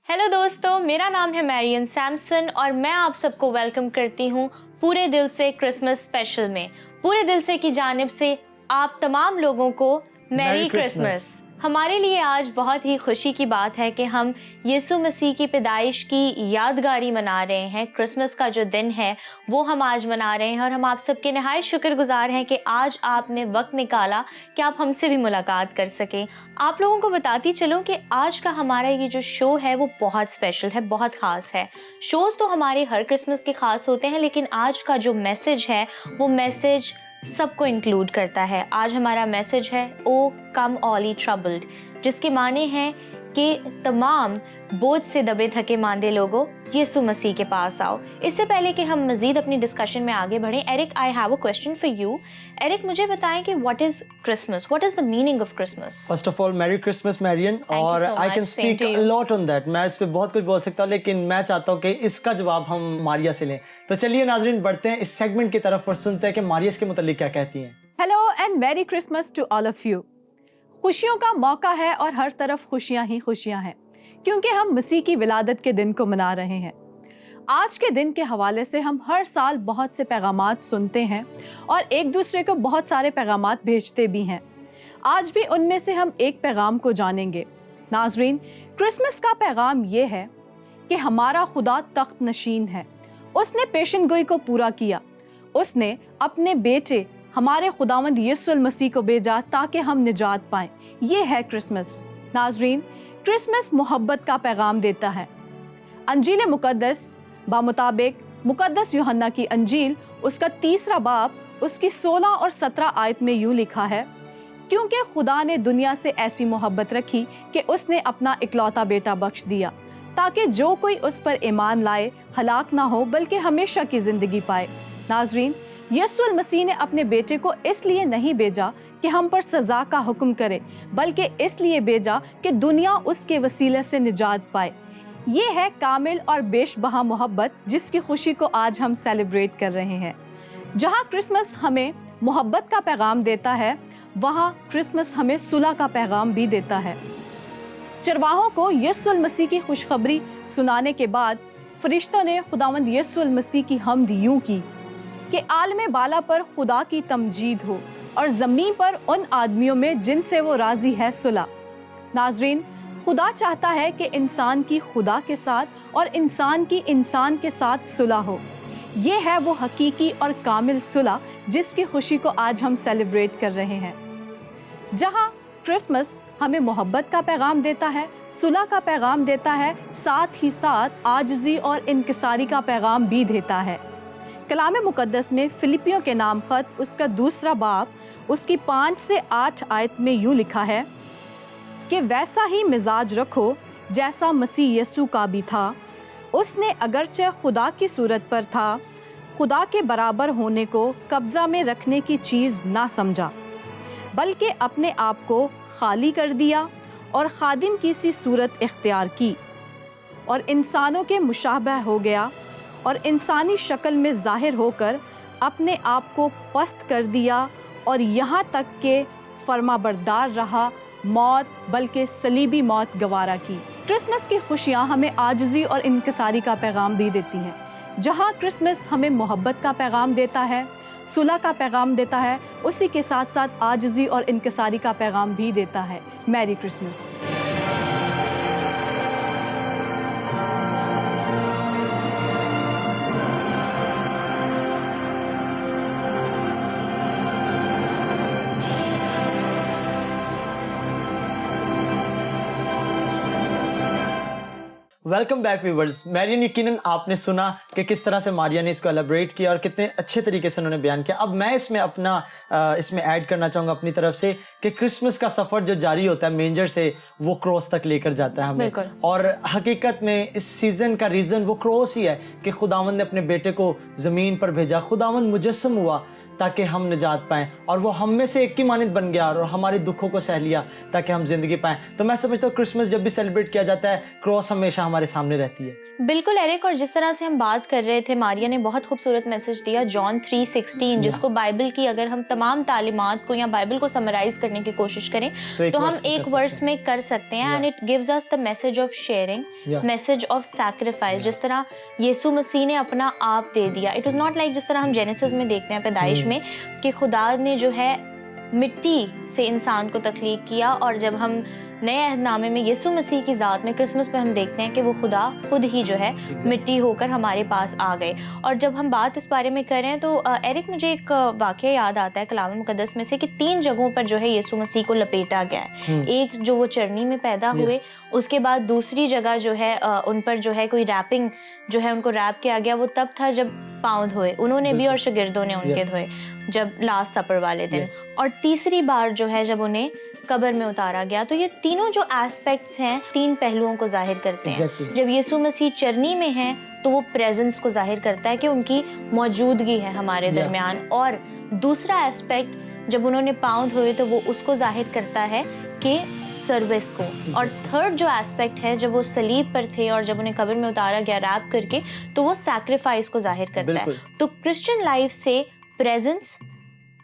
Hello दोस्तों, मेरा नाम है मैरियन सैमसन और मैं आप सबको वेलकम करती हूँ पूरे दिल से क्रिसमस स्पेशल में। पूरे दिल से की जानिब से आप तमाम लोगों को मैरी क्रिसमस। हमारे लिए आज बहुत ही खुशी की बात है कि हम यीशु मसीह की पैदाइश की यादगारी मना रहे हैं। क्रिसमस का जो दिन है वो हम आज मना रहे हैं और हम आप सबके नहायत शुक्रगुजार हैं कि आज आपने वक्त निकाला कि आप हमसे भी मुलाकात कर सकें। आप लोगों को बताती चलूं कि आज का हमारा ये जो शो है वो बहुत स्पेशल है, बहुत ख़ास है। शोज़ तो हमारे हर क्रिसमस के ख़ास होते हैं, लेकिन आज का जो मैसेज है वो मैसेज सबको इंक्लूड करता है। आज हमारा मैसेज है ओ कम ऑल ई ट्रबल्ड, जिसके माने हैं कि तमाम बोझ से दबे थके मांदे लोगों, यीशु मसीह के पास आओ। इससे पहले कि हम मज़ीद अपनी डिस्कशन में आगे बढ़ें, Eric, I have a question for you. Eric, मुझे बताएं कि what is Christmas, what is the meaning of Christmas? First of all merry Christmas Marian, और I can speak a lot on that. मैं इस पे बहुत कुछ बोल सकता हूँ, लेकिन मैं चाहता हूँ कि इसका जवाब हम मारिया से लें। तो चलिए नाज़रीन, बढ़ते हैं इस सेगमेंट की तरफ और सुनते हैं कि मारिया इसके मुतालिक क्या कहती हैं। Hello and merry Christmas to all of you. खुशियों का मौका है और हर तरफ खुशियां ही खुशियां हैं, क्योंकि हम मसीह की विलादत के दिन को मना रहे हैं। आज के दिन के हवाले से हम हर साल बहुत से पैगामात सुनते हैं और एक दूसरे को बहुत सारे पैगामात भेजते भी हैं। आज भी उनमें से हम एक पैगाम को जानेंगे। नाज़रीन, क्रिसमस का पैगाम ये है कि हमारा खुदा तख्त नशीन है। उसने पेशन गोई को पूरा किया। उसने अपने बेटे हमारे खुदावंद यीशु मसीह को भेजा ताकि हम निजात पाएं। ये है क्रिसमस। नाज़रीन, क्रिसमस मोहब्बत का पैगाम देता है। अंजील मुकद्दस बामुताबिक मुकद्दस यूहन्ना की अंजील उसका 3 बाब उसकी 16 और 17 आयत में यूँ लिखा है, क्योंकि खुदा ने दुनिया से ऐसी मोहब्बत रखी कि उसने अपना इकलौता बेटा बख्श दिया, ताकि जो कोई उस पर ईमान लाए हलाक ना हो बल्कि हमेशा की ज़िंदगी पाए। नाज़रीन, यीशु मसीह ने अपने बेटे को इसलिए नहीं भेजा कि हम पर सज़ा का हुक्म करे, बल्कि इसलिए भेजा कि दुनिया उसके वसीले से निजात पाए। ये है कामिल और बेशबहा मोहब्बत, जिसकी खुशी को आज हम सेलिब्रेट कर रहे हैं। जहाँ क्रिसमस हमें मोहब्बत का पैगाम देता है, वहाँ क्रिसमस हमें सुलह का पैगाम भी देता है। चरवाहों को यीशु मसीह की खुशखबरी सुनाने के बाद फरिश्तों ने खुदावंद यीशु मसीह की हम्द यूं की कि आलमे बाला पर खुदा की तमजीद हो और ज़मीन पर उन आदमियों में जिनसे वो राज़ी है सुलह। नाज़रीन, खुदा चाहता है कि इंसान की खुदा के साथ और इंसान की इंसान के साथ सुलह हो। ये है वो हकीकी और कामिल सुलह जिसकी खुशी को आज हम सेलिब्रेट कर रहे हैं। जहाँ क्रिसमस हमें मोहब्बत का पैगाम देता है, सुलह का पैगाम देता है, साथ ही साथ आजिज़ी और इनकिसारी का पैगाम भी देता है। कलाम मुक़द्दस में फिलिपियों के नाम ख़त उसका 2 बाब उसकी 5 से 8 आयत में यूँ लिखा है कि वैसा ही मिजाज रखो जैसा मसीह यीशु का भी था। उसने अगरचे खुदा की सूरत पर था, खुदा के बराबर होने को कब्ज़ा में रखने की चीज़ ना समझा, बल्कि अपने आप को खाली कर दिया और खादिम की सी सूरत इख्तियार की और इंसानों के मुशाबह हो गया और इंसानी शक्ल में ज़ाहिर होकर अपने आप को पस्त कर दिया और यहाँ तक के फरमाबरदार रहा, मौत बल्कि सलीबी मौत गवारा की। क्रिसमस की खुशियाँ हमें आजिज़ी और इनकिसारी का पैगाम भी देती हैं। जहाँ क्रिसमस हमें मोहब्बत का पैगाम देता है, सुलह का पैगाम देता है, उसी के साथ साथ आजिज़ी और इनकिसारी का पैगाम भी देता है। Merry Christmas. Welcome back viewers. Marian, यकीनन आपने सुना कि किस तरह से मारिया ने इसको एलेब्रेट किया और कितने अच्छे तरीके से उन्होंने बयान किया। अब मैं इसमें इसमें ऐड करना चाहूँगा अपनी तरफ से कि क्रिसमस का सफ़र जो जारी होता है मेंजर से, वो क्रॉस तक लेकर जाता है हमें। और हकीकत में इस सीज़न का रीज़न वो क्रॉस ही है कि खुदावंद ने अपने बेटे को ज़मीन पर भेजा, खुदावंद मुजस्सम हुआ ताकि हम निजात पाएं, और वो हम में से एक की मानद बन गया और हमारे दुखों को सह लिया ताकि हम जिंदगी पाएं। तो मैं समझता हूँ क्रिसमस जब भी सेलिब्रेट किया जाता है, क्रॉस हमेशा हमारे सामने रहती है। बिल्कुल एरिक, और जिस तरह से हम बात कर रहे थे, मारिया ने बहुत खूबसूरत मैसेज दिया जॉन 3:16, जिसको बाइबल की अगर हम तमाम तालीमात को या बाइबल को समराइज करने की कोशिश करें तो हम एक वर्स में कर सकते हैं। And it gives us the message of sharing, message of sacrifice. जिस तरह यीशु मसीह ने अपना आप दे दिया, इट वाज नॉट लाइक जिस तरह हम जेनेसिस में देखते हैं पैदाइश में कि खुदा ने जो है मिट्टी से इंसान को तख्लीक किया, और जब हम नए अहदनामे में यीशु मसीह की ज़ात में क्रिसमस पे हम देखते हैं कि वो खुदा खुद ही जो है मिट्टी होकर हमारे पास आ गए। और जब हम बात इस बारे में करें तो एरिक, मुझे एक वाक़या याद आता है कलाम मुक़द्दस में से कि 3 जगहों पर जो है यीशु मसीह को लपेटा गया है। एक जो वो चरनी में पैदा हुए, उसके बाद दूसरी जगह जो है उन पर जो है कोई रैपिंग जो है उनको रैप किया गया, वो तब था जब पाँव धोए उन्होंने भी और शागिर्दों ने उनके धोए, जब लास्ट सपर वाले दिन। और तीसरी बार जो है जब उन्हें कब्र में उतारा गया। तो ये तीनों जो एस्पेक्ट्स हैं 3 पहलुओं को जाहिर करते हैं। जब यीशु मसीह चरनी में हैं तो वो प्रेजेंस को जाहिर करता है कि उनकी मौजूदगी है हमारे दरमियान, और दूसरा एस्पेक्ट जब उन्होंने पाँव धोए तो वो उसको जाहिर करता है कि सर्विस को, और थर्ड जो एस्पेक्ट है जब वो सलीब पर थे और जब उन्हें कब्र में उतारा गया रैप करके, तो वो सैक्रिफाइस को जाहिर करता है। तो क्रिश्चियन लाइफ से प्रेजेंस,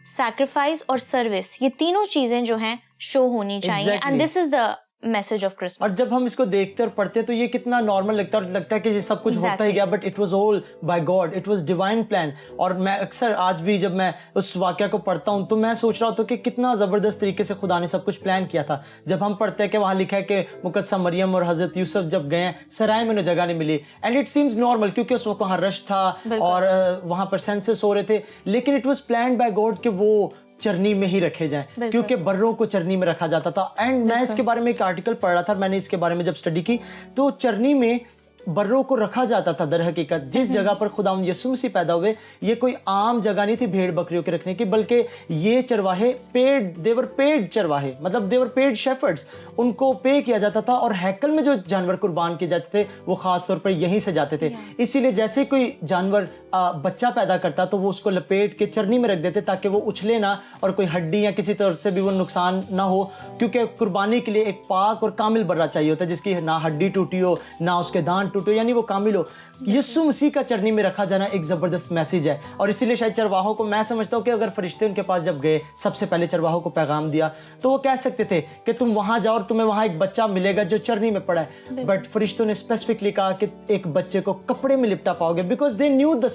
सैक्रिफाइस और सर्विस, ये तीनों चीजें जो हैं शो होनी चाहिए। And this is the message of Christmas. और जब हम इसको देखते और पढ़ते हैं तो ये कितना नॉर्मल लगता है, और लगता है कि ये सब कुछ होता ही गया, but it was all by God, it was divine plan. और मैं अक्सर आज भी जब मैं उस वाक़या को पढ़ता हूँ तो मैं सोच रहा होता हूँ कि कितना ज़बरदस्त तरीके से खुदा ने सब कुछ प्लान किया था। जब हम पढ़ते हैं कि वहाँ लिखा है कि मुकद्दसा मरियम और हज़रत यूसुफ जब गए सराय में उन्हें जगह नहीं मिली, एंड इट सीम्स नॉर्मल क्योंकि उस वक्त वहाँ रश था और वहाँ पर सेंसस हो रहे थे, लेकिन it was planned by God कि वो चरनी में ही रखे जाएं, क्योंकि बर्रों को चरनी में रखा जाता था। एंड मैं इसके बारे में एक आर्टिकल पढ़ रहा था, मैंने इसके बारे में जब स्टडी की तो चरनी में बर्रों को रखा जाता था। दर हकीकत जिस जगह पर खुदावंद यीशु मसीह पैदा हुए, ये कोई आम जगह नहीं थी भेड़ बकरियों के रखने की, बल्कि ये चरवाहे देवर पेड चरवाहे, मतलब देवर पेड शेफर्ड्स, उनको पे किया जाता था। और हैकल में जो जानवर कुर्बान किए जाते थे वो खास तौर पर यहीं से जाते थे। इसीलिए जैसे कोई जानवर बच्चा पैदा करता तो वो उसको लपेट के चरनी में रख देते ताकि वो उछले ना और कोई हड्डी या किसी तरह से भी वो नुकसान ना हो, क्योंकि कुर्बानी के लिए एक पाक और कामिल बर्रा चाहिए होता है जिसकी ना हड्डी टूटी हो ना उसके दांत टूटो, यानी वो कामिल हो। यीशु मसीह का चरनी में रखा जाना एक जबरदस्त मैसेज है। और इसीलिए शायद चरवाहों को, मैं समझता हूँ कि अगर फरिश्ते उनके पास जब गए, सबसे पहले चरवाहों को पैगाम दिया, तो वो कह सकते थे कि तुम वहां जाओ और तुम्हें वहां एक बच्चा मिलेगा जो चरनी में पड़ा है, बट फरिश्तों ने स्पेसिफिकली कहा कि एक बच्चे को कपड़े में लिपटा पाओगे, because they knew the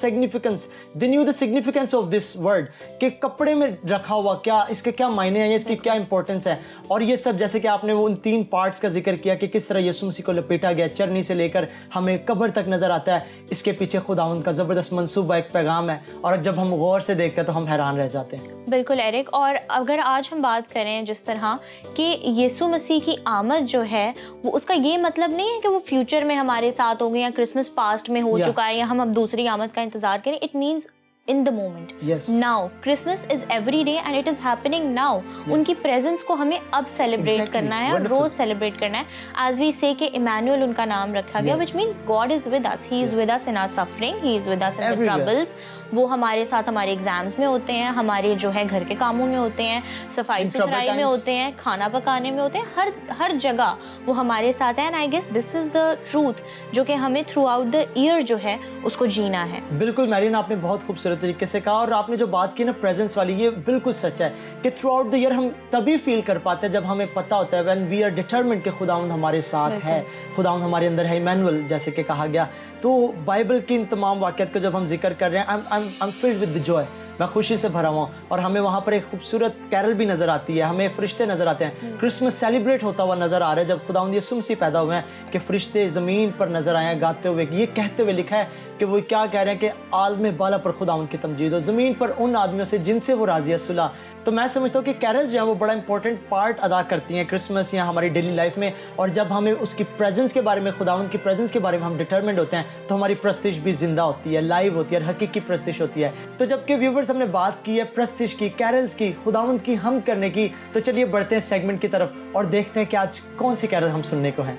significance of this word, कि कपड़े में रखा हुआ क्या, इसके क्या मायने हैं, इसकी क्या इंपॉर्टेंस है। और ये सब जैसे कि आपने वो उन 3 पार्ट्स का जिक्र किया कि किस तरह यीशु मसीह को लपेटा गया, चरनी से लेकर हमें कब्र तक नजर आता है, इसके पीछे खुदावंद का जबरदस्त मंसूबा, एक पैगाम है। और जब हम गौर से देखते हैं तो हम हैरान रह जाते हैं। बिल्कुल एरिक, और अगर आज हम बात करें जिस तरह कि यीशु मसीह की आमद जो है वो, उसका ये मतलब नहीं है कि वो फ्यूचर में हमारे साथ होगी या क्रिसमस पास्ट में हो चुका है या हम अब दूसरी आमद का इंतजार करें। It means in the moment. Yes. Now Christmas is every day and it is happening now. Yes. उनकी प्रेजेंस को हमें अब सेलिब्रेट करना है और रोज सेलिब्रेट करना है। As we say कि इमैनुअल उनका नाम रखा गया, which means God is with us. He is with us in our suffering. He is with us in the troubles. वो हमारे साथ हमारे एग्जाम्स में होते हैं, हमारे जो है घर के कामों में होते हैं, सफाई सुथराई में होते हैं, खाना पकाने में होते हैं, हर जगह वो हमारे साथ है। And I guess this is the truth जो कि हमें थ्रू आउट द ईयर जो है उसको जीना है। बिल्कुल मैरियन, आपने बहुत खूबसूरत तरीके से कहा, और आपने जो बात की ना प्रेजेंस वाली, ये बिल्कुल सच है कि थ्रू आउट द ईयर हम तभी फील कर पाते हैं जब हमें पता होता है, व्हेन वी आर डिटरमिन्ड कि खुदावंद हमारे साथ है, खुदावंद हमारे अंदर है, इमैनुअल जैसे कि कहा गया। तो बाइबल की इन तमाम वाक़यात को जब हम जिक्र कर रहे हैं, I am filled with Joy, मैं खुशी से भरा हुआ हूँ। और हमें वहाँ पर एक खूबसूरत कैरल भी नज़र आती है, हमें फरिश्ते नज़र आते हैं, क्रिसमस सेलिब्रेट होता हुआ नज़र आ रहा है जब खुदावंद यीशु मसीह पैदा हुए हैं, कि फरिश्ते ज़मीन पर नज़र आए हैं गाते हुए, ये कहते हुए लिखा है कि वो क्या कह रहे हैं कि आलम बाला पर खुदावंद की तमजीद हो, ज़मीन पर उन आदमियों से जिनसे वो राज़ी है सुलह। तो मैं समझता हूँ कि कैरल्स जो हैं वो बड़ा इंपॉर्टेंट पार्ट अदा करती हैं क्रिसमस या हमारी डेली लाइफ में। और जब हमें उसकी प्रेजेंस के बारे में, खुदावंद की प्रेजेंस के बारे में हम डिटरमिन्ड होते हैं, तो हमारी प्रस्तिश भी जिंदा होती है, लाइव होती है, हकीकी प्रस्तिश होती है। तो जबकि व्यूवर्स हमने बात की है प्रस्तिश की, कैरल्स की, खुदावंद की हम करने की, तो चलिए बढ़ते हैं सेगमेंट की तरफ और देखते हैं कि आज कौन सी कैरल हम सुनने को हैं।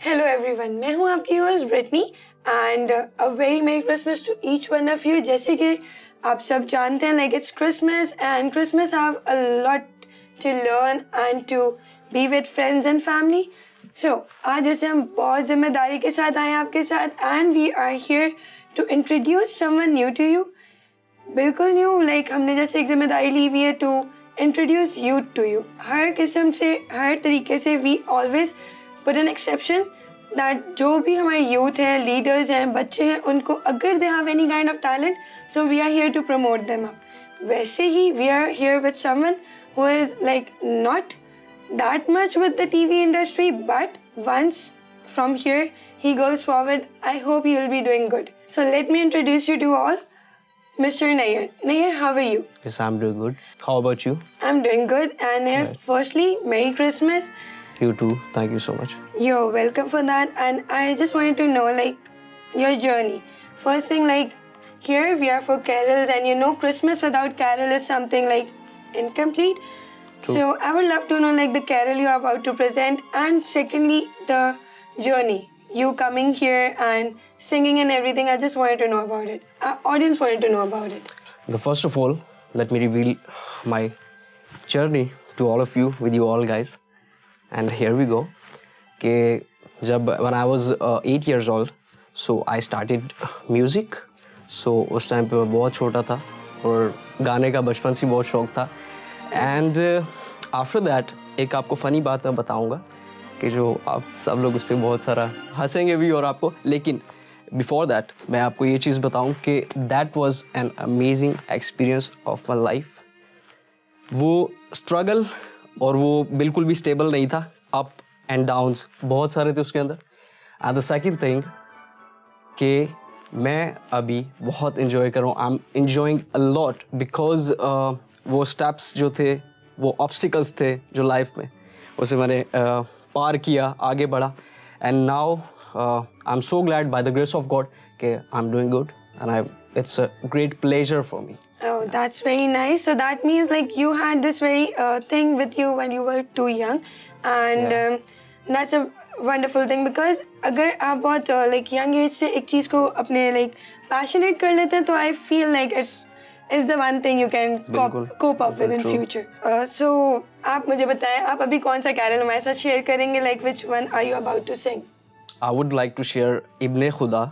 हेलो एवरीवन, मैं हूं आपकी host Brittany and a very merry Christmas to each one of you. जैसे कि आप सब जानते हैं like it's Christmas and Christmas have a lot to learn and to be with friends and family. So आज जैसे हम बहुत जिम्मेदारी के साथ आए हैं आपके साथ and we are here to introduce someone new to you. बिल्कुल न्यू like हमने जैसे एक जिम्मेदारी ली हुई है to introduce youth to you. हर किस्म से हर तरीके से we always put an exception that जो भी हमारे youth हैं, leaders हैं, बच्चे हैं, उनको अगर they have any kind of talent, so we are here to promote them up. वैसे ही we are here with someone who is like not that much with the TV industry, but once from here he goes forward, I hope he will be doing good. So let me introduce you to all. Mr. Nair. Nair, how are you? Yes, I'm doing good. How about you? I'm doing good. And Nair, firstly, Merry Christmas. You too. Thank you so much. You're welcome for that. And I just wanted to know, like, your journey. First thing, like, here we are for carols, and you know, Christmas without carol is something like incomplete. True. So I would love to know, like, the carol you are about to present, and secondly, the journey. You coming here and singing and everything. I just wanted to know about it. Our audience wanted to know about it. First of all, let me reveal my journey to all of you, with you all guys. And here we go. When I was 8 years old, so I started music. So उस time पे मैं बहुत छोटा था और गाने का बचपन से बहुत शौक था. And after that, एक आपको funny बात मैं बताऊंगा कि जो आप सब लोग उस पर बहुत सारा हंसेंगे भी और आपको, लेकिन बिफोर दैट मैं आपको ये चीज़ बताऊं कि that was an amazing experience of my life. वो स्ट्रगल और वो बिल्कुल भी स्टेबल नहीं था, अप एंड डाउन्स बहुत सारे थे उसके अंदर. एंड द सेकंड थिंग कि मैं अभी बहुत इन्जॉय कर रहा हूँ. I am enjoying a lot because वो स्टेप्स जो थे, वो ऑब्स्टिकल्स थे जो लाइफ में, उसे मैंने पार किया, आगे बढ़ा. And now I am so glad by the grace of God कि I am doing good and it's a great pleasure for me. Oh, that's very nice. So that means like you had this very thing with you when you were too young, and that's a wonderful thing because अगर आप बहुत like young age से एक चीज़ को अपने like passionate कर लेते हैं तो I feel like it's the one thing you can cope up with in future. So आप मुझे बताएं आप अभी कौन सा कैरल हमारे साथ शेयर करेंगे, like which one are you about to sing? I would like to share इब्ने खुदा,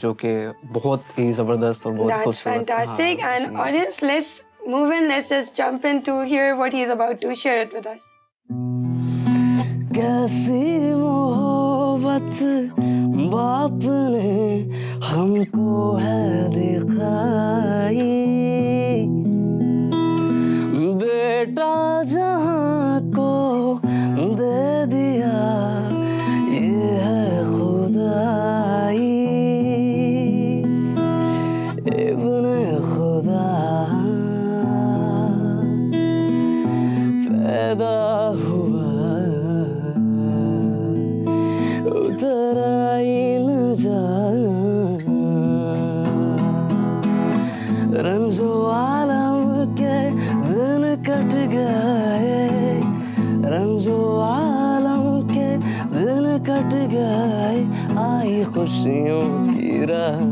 जो कि बहुत ही ज़बरदस्त और बहुत खूबसूरत. That's fantastic. And audience, let's move in. Let's just jump in to hear what he's about to share it with us. कैसी मोहब्बत बाप ने हमको है दिखाई, बेटा जहाँ को दे दिया ये है खुदाई. इब्ने खुदा पैदा हुआ, उतरा ही न जा, रंजो आलम के दिन कट गए, रंजो आलम के दिन कट गए, आई खुशियों की राह,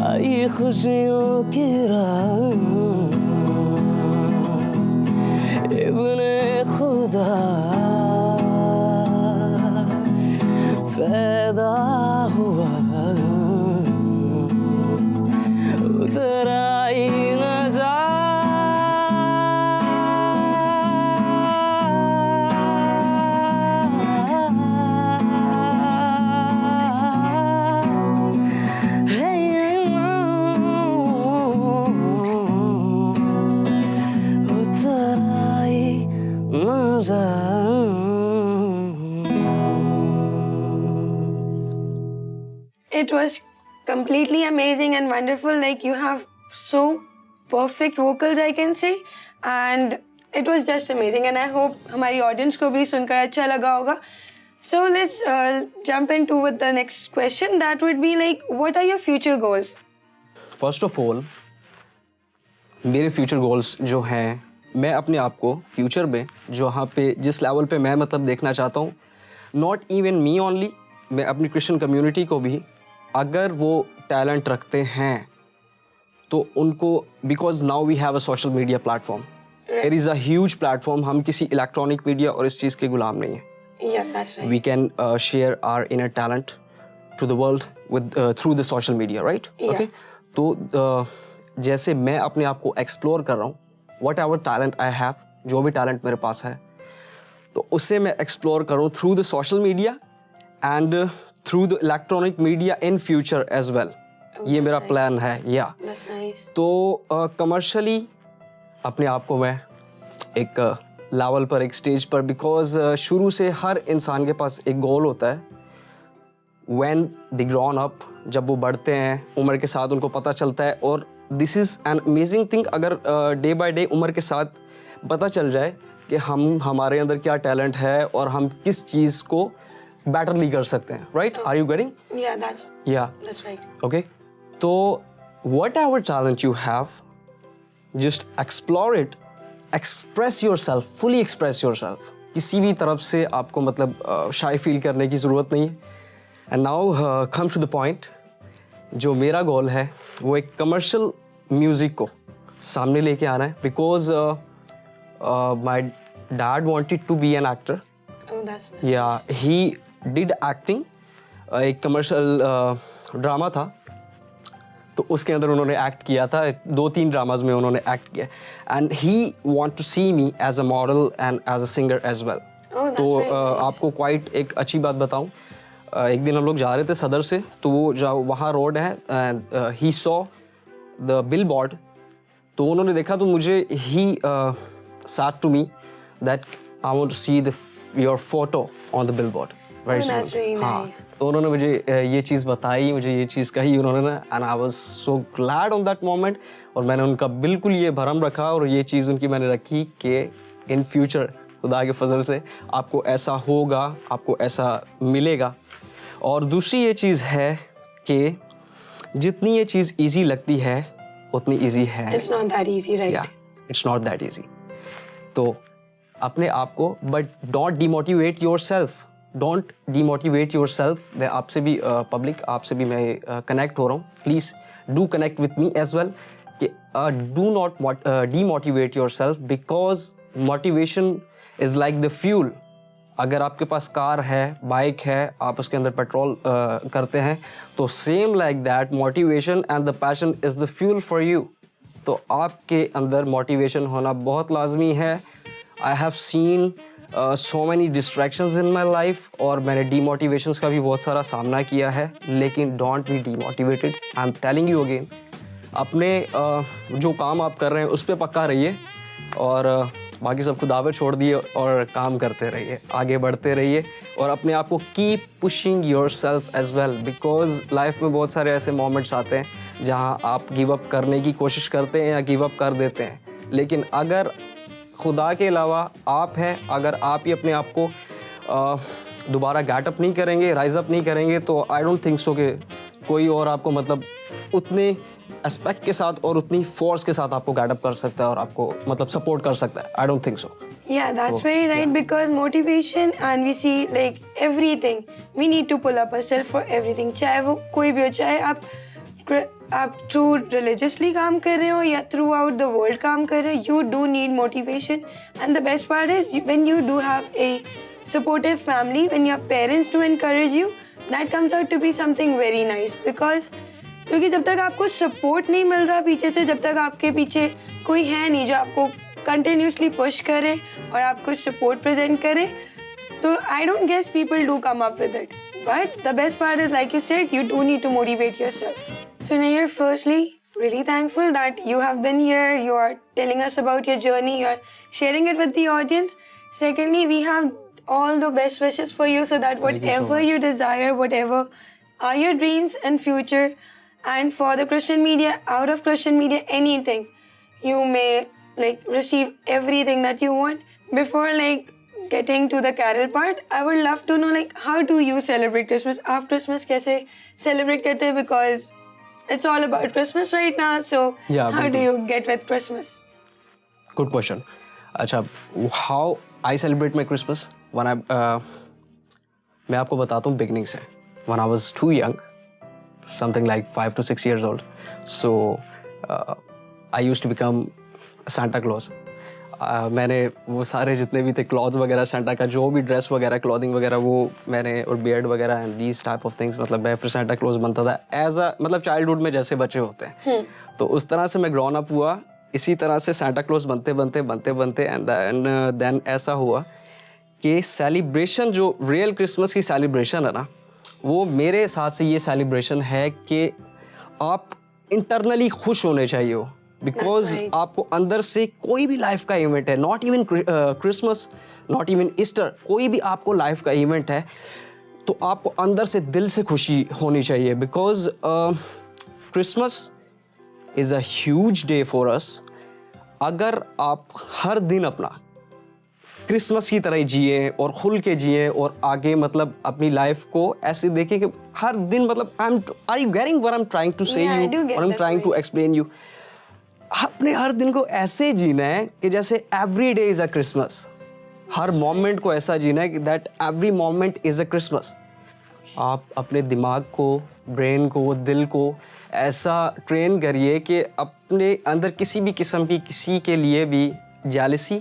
आई खुशियों की राह. इब्ने खुदा पैदा हुआ, उतरा ही न जा, It was completely amazing and wonderful. Like you have so perfect vocals, I can say, and it was just amazing. And I hope हमारी audience को भी सुनकर अच्छा लगा होगा. So let's jump into with the next question. That would be like, what are your future goals? First of all, मेरे future goals जो हैं, मैं अपने आप को फ्यूचर में जहाँ पे जिस लेवल पे मैं मतलब देखना चाहता हूँ, नॉट इवन मी ओनली, मैं अपनी क्रिश्चियन कम्युनिटी को भी अगर वो टैलेंट रखते हैं तो उनको, because now we have a social media platform, it is a huge platform, हम किसी इलेक्ट्रॉनिक मीडिया और इस चीज़ के गुलाम नहीं हैं. Yeah, that's right. We can share our inner talent to the world with through the social media, right? Yeah. Okay. तो जैसे मैं अपने आप को एक्सप्लोर कर रहा हूँ, whatever talent I have, जो भी टैलेंट मेरे पास है, तो उसे मैं एक्सप्लोर करूँ through the social media and through the electronic media in future as well. ये मेरा nice. प्लान है. Yeah. That's nice. तो कमर्शली अपने आप को मैं एक लेवल पर, एक स्टेज पर, बिकॉज शुरू से हर इंसान के पास एक गोल होता है. व्हेन दे ग्रोन अप, जब वो बढ़ते हैं उम्र के साथ, उनको पता चलता है. और this is an amazing thing, अगर डे बाय डे उम्र के साथ पता चल जाए कि हमारे अंदर क्या टैलेंट है और हम किस चीज़ को बेटरली कर सकते हैं. Right? Are you getting? Yeah, that's right. Okay. तो whatever talent you have, just explore it, express yourself, fully express yourself. किसी भी तरफ से आपको मतलब शाय फील करने की ज़रूरत नहीं है. And now come to the point. जो मेरा गोल है वो एक कमर्शियल म्यूज़िक को सामने लेके आना है, because my dad wanted to be an actor. Oh, that's nice. Yeah, he did acting. एक कमर्शियल ड्रामा था, तो उसके अंदर उन्होंने एक्ट किया था. 2-3 ड्रामाज में उन्होंने एक्ट किया. And he want to see me as a model and as a singer as well. Oh, that's तो very nice. आपको क्वाइट एक अच्छी बात बताऊं, एक दिन हम लोग जा रहे थे सदर से, तो वो जहाँ वहाँ रोड है, and he saw the billboard. तो उन्होंने देखा, तो मुझे he said to me that I want to see your photo on the billboard. Oh, that's really nice. तो उन्होंने मुझे ये चीज़ बताई, मुझे ये चीज़ कही उन्होंने, and I was so glad on that moment. और मैंने उनका बिल्कुल ये भरम रखा, और ये चीज़ उनकी मैंने रखी कि इन फ्यूचर खुदा के फजल से आपको ऐसा होगा, आपको ऐसा मिलेगा. और दूसरी ये चीज़ है कि जितनी ये चीज़ ईजी लगती है उतनी ईजी है. It's not that easy, right? Yeah, it's not that easy. तो अपने आप को, but don't demotivate yourself. Don't demotivate yourself. मैं आपसे भी पब्लिक, आपसे भी मैं कनेक्ट हो रहा हूँ. Please do connect with me as well. कि do not demotivate yourself, because motivation is like the fuel. अगर आपके पास कार है, बाइक है, आप उसके अंदर पेट्रोल करते हैं, तो same like that motivation and the passion is the fuel for you. तो आपके अंदर मोटिवेशन होना बहुत लाजमी है. I have seen so many distractions in my life, और मैंने डीमोटिवेशंस का भी बहुत सारा सामना किया है. लेकिन don't be demotivated. I am telling you again, अपने जो काम आप कर रहे हैं उस पर पक्का रहिए, और बाकी सब खुदा पे छोड़ दिए और काम करते रहिए, आगे बढ़ते रहिए, और अपने आप को keep pushing yourself as well. Because life में बहुत सारे ऐसे मोमेंट्स आते हैं जहाँ आप गिव अप करने की कोशिश करते हैं या गिव अप कर देते हैं. लेकिन अगर खुदा के अलावा आप हैं, अगर आप ही अपने आप को दोबारा गैट अप नहीं करेंगे, राइज अप नहीं करेंगे, तो आई डोंट थिंक सो कि कोई और आपको मतलब उतने एस्पेक्ट के साथ और उतनी फोर्स के साथ आपको गैट अप कर सकता है और आपको मतलब सपोर्ट कर सकता है. I don't think so. Yeah, that's very right, because motivation, and we see like everything, we need to pull up ourselves for everything. चाहे वो कोई भी हो, चाहे आप थ्रू रिलीजियसली काम कर रहे हो या थ्रू आउट द वर्ल्ड काम कर रहे हो, you do need motivation. And the best part is when you do have a supportive family, when your parents do encourage you, that comes out to be something very nice. Because क्योंकि जब तक आपको support नहीं मिल रहा पीछे से, जब तक आपके पीछे कोई है नहीं जो आपको कंटिन्यूसली पुश करे और आपको सपोर्ट प्रेजेंट करे, तो I don't guess people do come up with it. But the best part is, like you said, you do need to motivate yourself. So Nayar, firstly, really thankful that you have been here. You are telling us about your journey. You are sharing it with the audience. Secondly, we have all the best wishes for you, so that whatever you desire, whatever are your dreams in future, and for the Christian media, out of Christian media, anything, you may like receive everything that you want. Before like getting to the carol part, I would love to know like how do you celebrate Christmas? आप Christmas कैसे celebrate करते हैं? Because it's all about Christmas right now. So Yeah, how do you get with Christmas? Good question. अच्छा, how I celebrate my Christmas? When I मैं आपको बताता हूँ beginning से. When I was too young, something like 5 to 6 years old. So I used to become Santa Claus. मैंने वो सारे जितने भी थे क्लॉथ्स वगैरह सेंटा का जो भी ड्रेस वगैरह क्लॉथिंग वगैरह वो मैंने और बियर्ड वगैरह and these type of things मतलब मैं फिर सेंटा क्लॉज बनता था एज अ मतलब चाइल्डहुड में जैसे बच्चे होते हैं तो उस तरह से मैं ग्रोन अप हुआ इसी तरह से सेंटा क्लॉज बनते एंड देन ऐसा हुआ कि सेलिब्रेशन जो रियल क्रिसमस की सेलिब्रेशन है ना वो मेरे हिसाब से ये सेलिब्रेशन है कि आप इंटरनली खुश होने चाहिए हो बिकॉज आपको अंदर से कोई भी लाइफ का इवेंट है not even Christmas not even Easter कोई भी आपको लाइफ का इवेंट है तो आपको अंदर से दिल से खुशी होनी चाहिए because Christmas is a huge day for us अगर आप हर दिन अपना क्रिसमस की तरह जिए और खुल के जिए और आगे मतलब अपनी लाइफ को ऐसे देखें कि हर दिन मतलब are you getting what I am trying to say you और I am trying to explain you अपने हर दिन को ऐसे जीना है कि जैसे every day is a Christmas हर मोमेंट को ऐसा जीना है कि that every moment is a Christmas आप अपने दिमाग को ब्रेन को दिल को ऐसा ट्रेन करिए कि अपने अंदर किसी भी किस्म की किसी के लिए भी जेलसी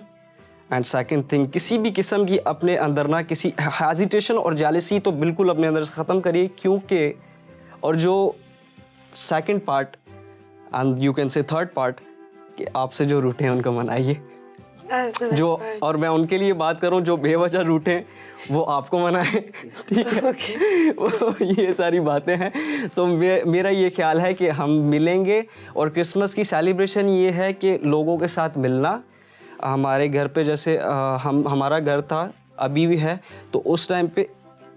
एंड सेकंड थिंग किसी भी किस्म की अपने अंदर ना किसी हेजिटेशन और जेलसी तो बिल्कुल अपने अंदर से ख़त्म करिए क्योंकि और जो second part and you can say third part कि आपसे जो रूठे हैं उनको मनाइए जो और मैं उनके लिए बात करूं जो बेवजह रूठे हैं वो आपको मनाएं ठीक है ये सारी बातें हैं सो मेरा ये ख्याल है कि हम मिलेंगे और क्रिसमस की सेलिब्रेशन ये है कि लोगों के साथ मिलना हमारे घर पे जैसे हमारा घर था अभी भी है तो उस टाइम पे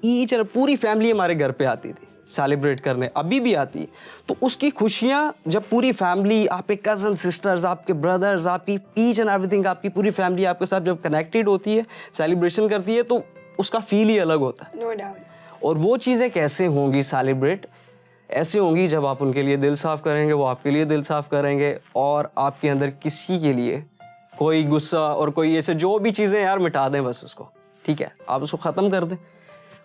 ईच पूरी फैमिली हमारे घर पे आती थी सेलिब्रेट करने अभी भी आती है तो उसकी खुशियाँ जब पूरी फैमिली आपके कज़न सिस्टर्स आपके ब्रदर्स आपकी ईच एंड एवरीथिंग आपकी पूरी फैमिली आपके साथ जब कनेक्टेड होती है सेलिब्रेशन करती है तो उसका फील ही अलग होता है नो डाउट और वो चीज़ें कैसे होंगी सेलिब्रेट ऐसे होंगी जब आप उनके लिए दिल साफ़ करेंगे वो आपके लिए दिल साफ़ करेंगे और आपके अंदर किसी के लिए कोई गुस्सा और कोई ऐसे जो भी चीज़ें यार मिटा दें बस उसको ठीक है आप उसको ख़त्म कर दें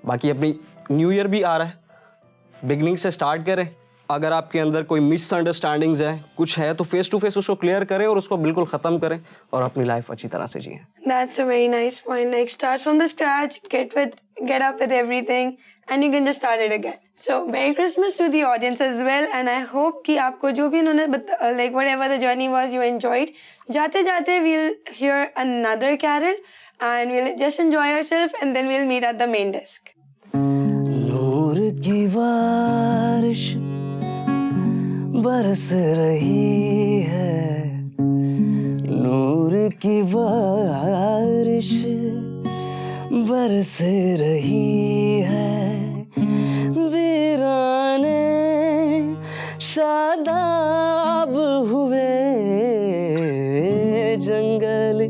बाकी अपनी न्यू ईयर भी आ रहा है बिगनिंग से स्टार्ट करें अगर आपके अंदर कोई मिसअंडरस्टैंडिंग्स है कुछ है तो फेस टू फेस उसको क्लियर करें और उसको बिल्कुल ख़त्म करें और अपनी लाइफ अच्छी तरह से जिएं That's a very nice point. Like start from the scratch, get up with everything, and you can just start it again. So Merry Christmas to the audience as well, and I hope कि आपको जो भी इन्होंने like whatever the journey was, you enjoyed. जाते जाते we'll hear another carol, and we'll just enjoy ourselves, and then we'll meet at the main desk. नूर की बारिश बरस रही है नूर की बारिश बरस रही है वीराने शादाब हुए जंगल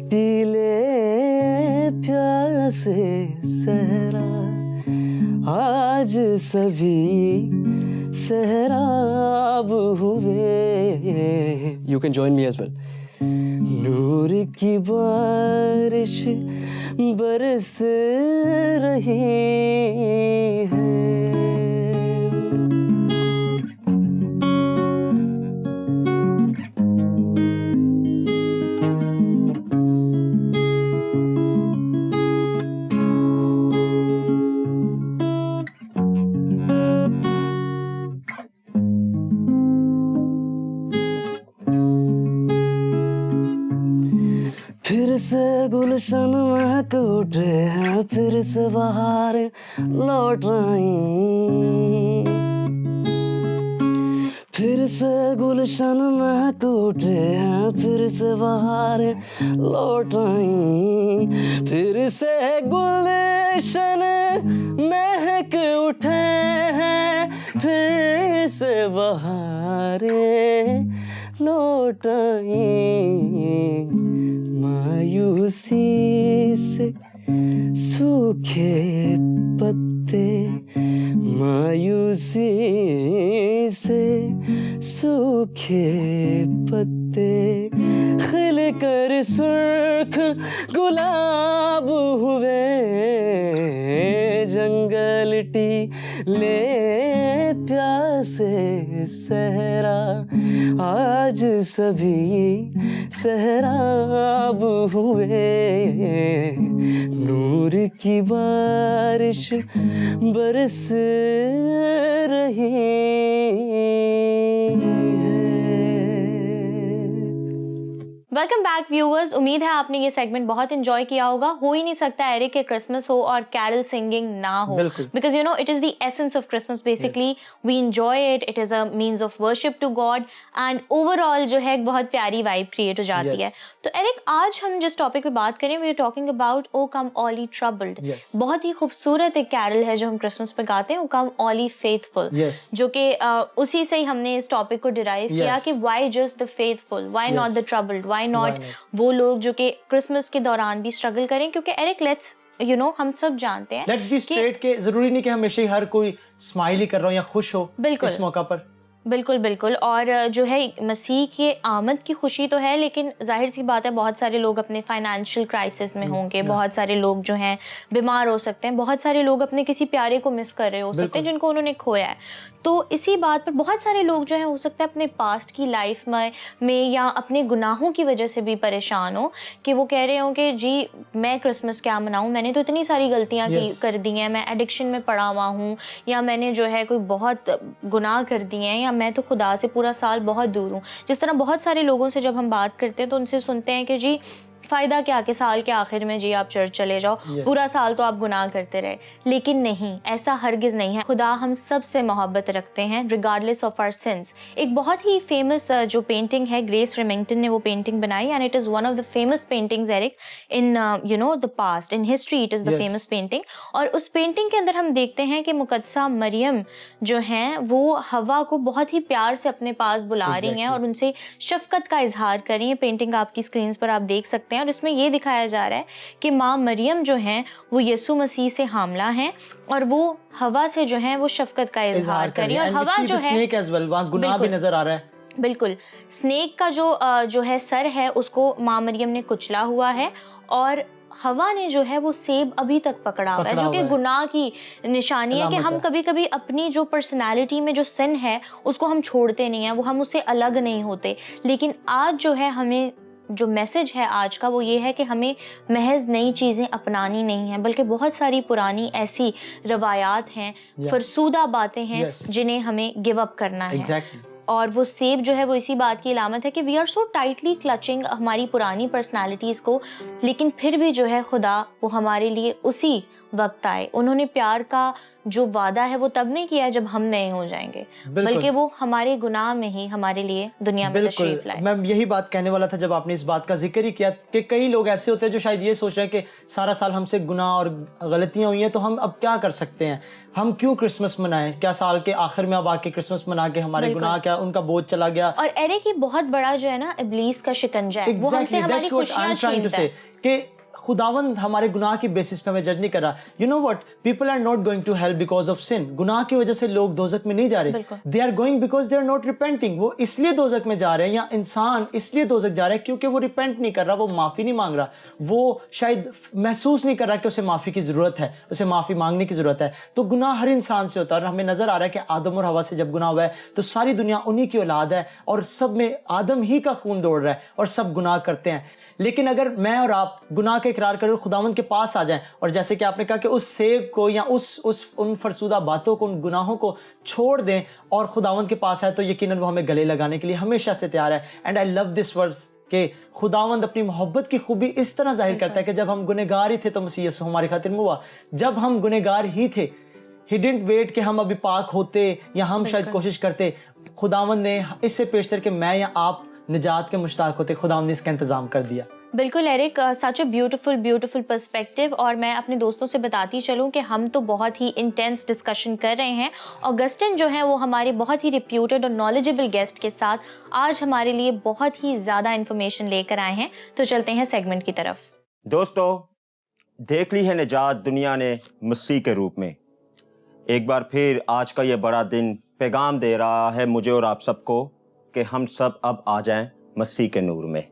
टीले प्यासे सहरा आज सभी सहराब हुए You can join me as well. नूर की बारिश बरस रही है फिर से गुलशन महक उठे हैं फिर से बाहर लौट आई फिर से गुलशन महक उठे हैं फिर से बाहर लौट आई फिर से गुलशन महक उठे हैं फिर से बाहर लौट आई मायूसी से सूखे पत्ते मायूसी से सूखे पत्ते खिल कर सुर्ख गुलाब हुए जंगलटी ले प्यासे सहरा, आज सभी सहराब हुए, नूर की बारिश बरस रही है। वेलकम बैक व्यूअर्स, उम्मीद है आपने ये सेगमेंट बहुत एंजॉय किया होगा। हो ही नहीं सकता एरिक के क्रिसमस हो और कैरल सिंगिंग ना हो, because you know it is the essence of Christmas. Basically we enjoy it, it is a means of worship to God and overall जो है एक बहुत प्यारी वाइब क्रिएट हो जाती है। तो एरिक, आज हम जिस टॉपिक पे बात करें, we are talking about O come all ye troubled. बहुत ही खूबसूरत एक कैरल है जो हम क्रिसमस पे गाते हैं, ओ कम ऑल ई फेथफुल, जो कि उसी से ही हमने इस टॉपिक को डिराइव किया कि why just the faithful, why not the troubled, why not वो लोग जो कि क्रिसमस के दौरान भी स्ट्रगल करें। क्योंकि एरिक, लेट्स यू नो हम सब जानते हैं, लेट्स बी स्ट्रेट के जरूरी नहीं कि हमेशा ही हर कोई स्माइल ही कर रहा हो या खुश हो इस मौका पर। बिल्कुल बिल्कुल। और जो है मसीह की आमद की खुशी तो है, लेकिन जाहिर सी बात है बहुत सारे लोग अपने फाइनेंशियल क्राइसिस में होंगे, बहुत सारे लोग जो हैं बीमार हो सकते हैं, बहुत सारे लोग अपने किसी प्यारे को मिस कर रहे हो सकते हैं जिनको उन्होंने खोया है। तो इसी बात पर बहुत सारे लोग जो है हो सकता है अपने पास्ट की लाइफ में या अपने गुनाहों की वजह से भी परेशान हो, कि वो कह रहे हो कि जी मैं क्रिसमस क्या मनाऊं, मैंने तो इतनी सारी गलतियां कर दी हैं, मैं एडिक्शन में पड़ा हुआ हूँ, या मैंने जो है कोई बहुत गुनाह कर दिए हैं, या मैं तो खुदा से पूरा साल बहुत दूर हूँ। जिस तरह बहुत सारे लोगों से जब हम बात करते हैं तो उनसे सुनते हैं कि जी फ़ायदा क्या कि साल के आखिर में जी आप चर्च चले जाओ, पूरा साल तो आप गुनाह करते रहे। लेकिन नहीं, ऐसा हरगिज़ नहीं है। खुदा हम सब से मोहब्बत रखते हैं रिगार्डलेस ऑफ आवर सिंस। एक बहुत ही फेमस जो पेंटिंग है, ग्रेस फ्रेमिंगटन ने वो पेंटिंग बनाई, and it is one of the famous paintings Eric in you know the past, in history it is the famous painting. और उस पेंटिंग के अंदर हम देखते हैं कि मुकद्दसा मरियम जो हैं वो हवा को बहुत ही प्यार से अपने पास बुला रही हैं और उनसे शफकत का इजहार कर रही हैं। पेंटिंग आपकी स्क्रीन पर आप देख सकते हैं, और इसमें ये दिखाया जा रहा है कि माँ मरियम जो हैं वो यीशु मसीह से हामला हैं और वो हवा से जो है वो शफकत का इजहार कर रही है। और हवा जो है स्नेक एज़ वेल, वहाँ गुनाह भी नजर आ रहा है। बिल्कुल, स्नेक का जो है सर है उसको माँ मरियम ने कुचला हुआ है, और हवा ने जो है वो सेब अभी तक पकड़ा हुआ है, जो कि गुनाह की निशानी है कि हम कभी कभी अपनी जो पर्सनालिटी में जो सिन है उसको हम छोड़ते नहीं हैं, वो हम उससे अलग नहीं होते। लेकिन आज जो है हमें जो मैसेज है आज का वो ये है कि हमें महज नई चीज़ें अपनानी नहीं हैं, बल्कि बहुत सारी पुरानी ऐसी रवायात हैं, फरसूदा बातें हैं जिन्हें हमें गिव अप करना है। और वो सेब जो है वो इसी बात की अलामत है कि we are so tightly clutching हमारी पुरानी पर्सनालिटीज़ को, लेकिन फिर भी जो है खुदा वो हमारे लिए उसी वक्त आए। उन्होंने प्यार का जो वादा है वो तब नहीं किया जब हम नए हो जाएंगे, बल्कि वो हमारे गुनाह में ही हमारे लिए दुनिया में तशरीफ लाए। मैं यही बात कहने वाला था जब आपने इस बात का जिक्र ही किया कि कई लोग ऐसे होते हैं जो शायद ये सोच रहे हैं कि सारा साल हमसे गुनाह और गलतियां हुई हैं तो हम अब क्या कर सकते हैं, हम क्यों क्रिसमस मनाएं, क्या साल के आखिर में अब आके क्रिसमस मना के हमारे गुनाह क्या उनका बोझ चला गया। और एरिक की बहुत बड़ा जो है ना इब्लीस का शिकंजा है, वो हमसे हमारी खुशियां छीनता है कि खुदावंद हमारे गुनाह की बेसिस पे हमें जज नहीं कर रहा। You know what, people are not going to hell because of sin. गुनाह की वजह से लोग दोजख में नहीं जा रहे, they are going because they are not repenting. वो इसलिए दोजख में जा रहे हैं, या इंसान इसलिए दोजख जा रहा है क्योंकि वो रिपेंट नहीं कर रहा, वो माफ़ी नहीं मांग रहा, वो शायद महसूस नहीं कर रहा कि उसे माफ़ी की ज़रूरत है, उसे माफ़ी मांगने की ज़रूरत है। तो गुनाह हर इंसान से होता है, और हमें नज़र आ रहा है कि आदम और हवा से जब गुनाह हुआ है तो सारी दुनिया उन्हीं की औलाद है और सब में आदम ही का खून दौड़ रहा है और सब गुनाह करते हैं। लेकिन अगर मैं और आप गुनाह का इकरार करें, खुदावंद के पास आ जाएं, और जैसे कि आपने कहा कि उस सेब को या उन फरसूदा बातों को, उन गुनाहों को छोड़ दें और खुदावंद के पास आए, तो यकीनन वो हमें गले लगाने के लिए हमेशा से तैयार है। And I love this verse कि खुदावंद अपनी मोहब्बत की खूबी इस तरह जाहिर करता है कि जब हम गुनहगार ही थे तो मसीह यीशु हमारी खातिर हुआ। जब हम गुनहगार ही थे, ही डिडंट वेट कि हम अभी पाक होते या हम शायद कोशिश करते, खुदावंद ने इससे पेशतर कि मैं या आप निजात के मुश्ताक होते, खुदावंद ने इसका इंतजाम कर दिया। बिल्कुल Eric, such a beautiful perspective. और मैं अपने दोस्तों से बताती चलूँ कि हम तो बहुत ही इंटेंस डिस्कशन कर रहे हैं। ऑगस्टिन जो है वो हमारे बहुत ही रिप्यूटेड और नॉलेजेबल गेस्ट के साथ आज हमारे लिए बहुत ही ज़्यादा इन्फॉर्मेशन लेकर आए हैं। तो चलते हैं सेगमेंट की तरफ। दोस्तों, देख ली है निजात दुनिया ने मसीह के रूप में। एक बार फिर आज का ये बड़ा दिन पैगाम दे रहा है मुझे और आप सबको कि हम सब अब आ जाएं मसीह के नूर में।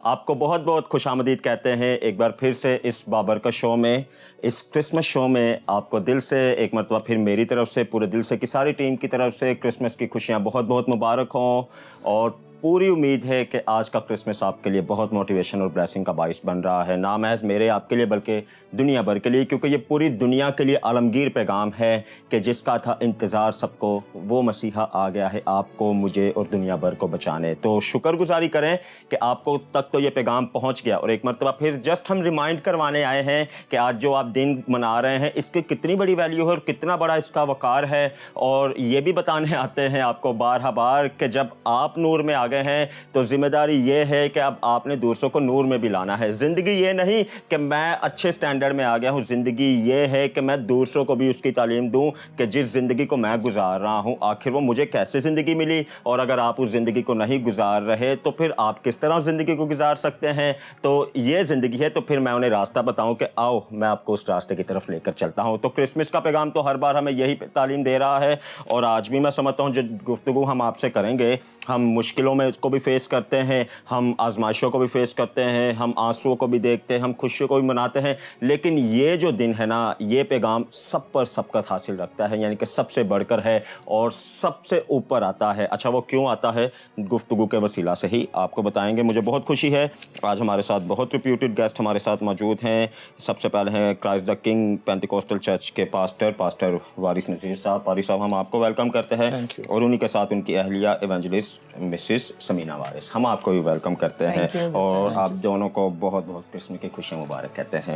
آپ کو بہت بہت خوش آمدید کہتے ہیں ایک بار پھر سے اس بابرکت شو میں, اس کرسمس شو میں. آپ کو دل سے ایک مرتبہ پھر میری طرف سے, پورے دل سے کی ساری ٹیم کی طرف سے کرسمس کی خوشیاں بہت بہت مبارک ہوں, اور پوری امید ہے کہ آج کا کرسمس آپ کے لیے بہت موٹیویشن اور بلیسنگ کا باعث بن رہا ہے, نہ محض میرے آپ کے لیے بلکہ دنیا بھر کے لیے, کیونکہ یہ پوری دنیا کے لیے عالمگیر پیغام ہے کہ جس کا تھا انتظار سب کو, وہ مسیحا آ گیا ہے آپ کو, مجھے اور دنیا بھر کو بچانے. تو شکر گزاری کریں کہ آپ کو تک تو یہ پیغام پہنچ گیا, اور ایک مرتبہ پھر جسٹ ہم ریمائنڈ کروانے آئے ہیں کہ آج جو آپ دن منا رہے ہیں اس کی کتنی بڑی ویلیو ہے اور کتنا بڑا اس کا وقار ہے, اور یہ بھی بتانے آتے ہیں آپ کو بار بار کہ جب آپ نور میں گئے ہیں تو ذمہ داری یہ ہے کہ اب آپ نے دوسروں کو نور میں بھی لانا ہے. زندگی یہ نہیں کہ میں اچھے سٹینڈرڈ میں آ گیا ہوں, زندگی یہ ہے کہ میں دوسروں کو بھی اس کی تعلیم دوں کہ جس زندگی کو میں گزار رہا ہوں آخر وہ مجھے کیسے زندگی ملی, اور اگر آپ اس زندگی کو نہیں گزار رہے تو پھر آپ کس طرح زندگی کو گزار سکتے ہیں. تو یہ زندگی ہے, تو پھر میں انہیں راستہ بتاؤں کہ آؤ میں آپ کو اس راستے کی طرف لے کر چلتا ہوں. تو کرسمس کا پیغام تو ہر بار ہمیں یہی تعلیم دے رہا ہے, اور آج بھی میں سمجھتا ہوں جو گفتگو ہم آپ سے کریں گے, ہم مشکلوں میں اس کو بھی فیس کرتے ہیں, ہم آزمائشوں کو بھی فیس کرتے ہیں, ہم آنسوؤں کو بھی دیکھتے ہیں, ہم خوشیوں کو بھی مناتے ہیں, لیکن یہ جو دن ہے نا, یہ پیغام سب پر سبقت حاصل رکھتا ہے, یعنی کہ سب سے بڑھ کر ہے اور سب سے اوپر آتا ہے. اچھا وہ کیوں آتا ہے, گفتگو کے وسیلہ سے ہی آپ کو بتائیں گے. مجھے بہت خوشی ہے آج ہمارے ساتھ بہت ریپیوٹڈ گیسٹ ہمارے ساتھ موجود ہیں. سب سے پہلے ہیں کرائسٹ دا کنگ پینتیکوسٹل چرچ کے پاسٹر وارث نذیر صاحب. وارث صاحب ہم آپ کو ویلکم کرتے ہیں, اور انہی کے ساتھ ان کی اہلیہ ایونجلسٹ مسز سمینہ وارث, ہم آپ کو بھی ویلکم کرتے ہیں, اور آپ دونوں کو بہت بہت کرسمس کی خوشیاں مبارک کہتے ہیں.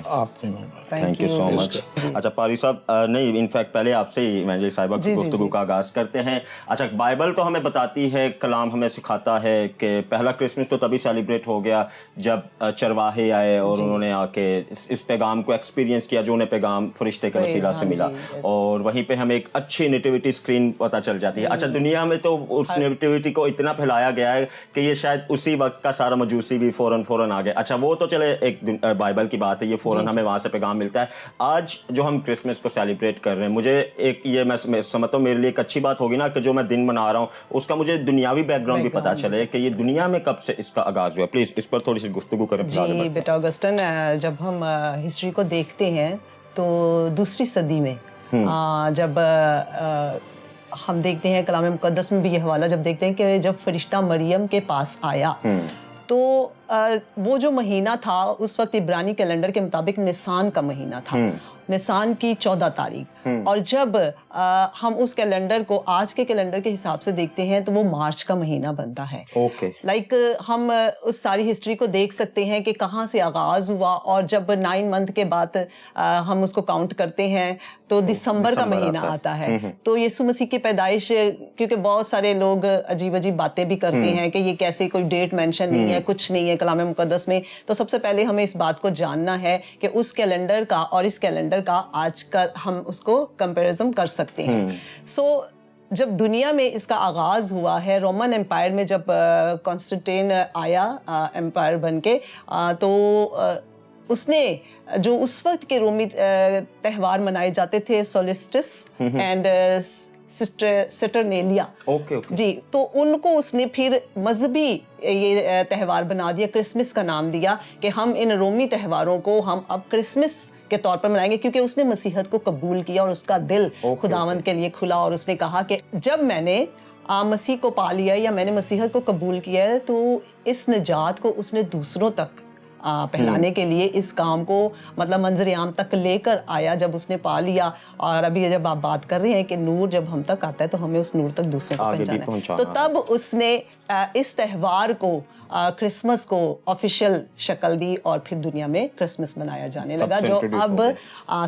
تھینک یو سو مچ. اچھا پاری صاحب, نہیں انفیکٹ پہلے آپ سے ہی ایونجلسٹ صاحبہ کی گفتگو کا آغاز کرتے ہیں. اچھا بائبل تو ہمیں بتاتی ہے, کلام ہمیں سکھاتا ہے کہ پہلا کرسمس تو تبھی سیلیبریٹ ہو گیا جب چرواہے آئے اور انہوں نے آ کے اس پیغام کو ایکسپیرینس کیا جو انہیں پیغام فرشتے کے وسیلہ سے ملا, اور وہیں پہ ہمیں ایک اچھی نیٹیوٹی اسکرین پتہ چل جاتی ہے. اچھا دنیا میں تو اس نیٹیوٹی کو اتنا پھیلایا گیا ہے کہ یہ شاید اسی وقت کا سارا مجوسی بھی فوراً آ گیا. اچھا وہ تو چلے ایک بائبل کی بات ہے, یہ فوراً ہمیں وہاں سے پیغام ملتا ہے. آج جو ہم کرسمس کو سیلیبریٹ کر رہے ہیں, مجھے ایک یہ میں سمجھتا ہوں میرے لیے ایک اچھی بات ہوگی نا کہ جو میں دن منا رہا ہوں اس کا مجھے دنیاوی بیک گراؤنڈ بھی پتہ چلے کہ یہ دنیا میں کب سے اس کا آغاز ہوا. پلیز اس پر تھوڑی سی گفتگو کریں. جی بیٹا اگسٹن, جب ہم ہسٹری کو دیکھتے ہیں تو دوسری صدی میں جب ہم دیکھتے ہیں کلام مقدس میں بھی یہ حوالہ جب دیکھتے ہیں کہ جب فرشتہ مریم کے پاس آیا تو وہ جو مہینہ تھا اس وقت عبرانی کیلنڈر کے مطابق نسان کا مہینہ تھا, نسان کی 14 تاریخ, اور جب ہم اس کیلنڈر کو آج کے کیلنڈر کے حساب سے دیکھتے ہیں تو وہ مارچ کا مہینہ بنتا ہے. لائک ہم اس ساری ہسٹری کو دیکھ سکتے ہیں کہ کہاں سے آغاز ہوا, اور جب 9 منتھ کے بعد ہم اس کو کاؤنٹ کرتے ہیں تو دسمبر کا مہینہ آتا ہے. تو یسوع مسیح کی پیدائش, کیونکہ بہت سارے لوگ عجیب باتیں بھی کرتے ہیں کہ یہ کیسے کوئی ڈیٹ مینشن نہیں ہے, کچھ نہیں ہے کلام مقدس میں. تو سب سے پہلے ہمیں اس بات کو جاننا ہے کہ اس کیلنڈر کا اور اس کیلنڈر کا آج کا ہم اس کو کمپیریزن کر سکتے ہیں. سو جب دنیا میں اس کا آغاز ہوا ہے, رومن امپائر میں جب کانسٹنٹین آیا امپائر بن کے, تو اس نے جو اس وقت کے رومی تہوار منائے جاتے تھے, سولسٹس اینڈ سٹرنیلیا, جی, تو ان کو اس نے پھر مذہبی یہ تہوار بنا دیا, کرسمس کا نام دیا کہ ہم ان رومی تہواروں کو ہم اب کرسمس کے طور پر منائیں گے, کیونکہ اس نے مسیحیت کو قبول کیا اور اس کا دل خداوند کے لیے کھلا, اور اس نے کہا کہ جب میں نے مسیح کو پا لیا یا میں نے مسیحیت کو قبول کیا ہے تو اس نجات کو اس نے دوسروں تک پھیلانے کے لیے اس کام کو مطلب منظر عام تک لے کر آیا جب اس نے پا لیا. اور ابھی جب آپ بات کر رہے ہیں کہ نور جب ہم تک آتا ہے تو ہمیں اس نور تک دوسروں کو پہنچانا ہے, تو تب اس نے اس تہوار کو کرسمس کو آفیشیل شکل دی, اور پھر دنیا میں کرسمس منایا جانے لگا, جو اب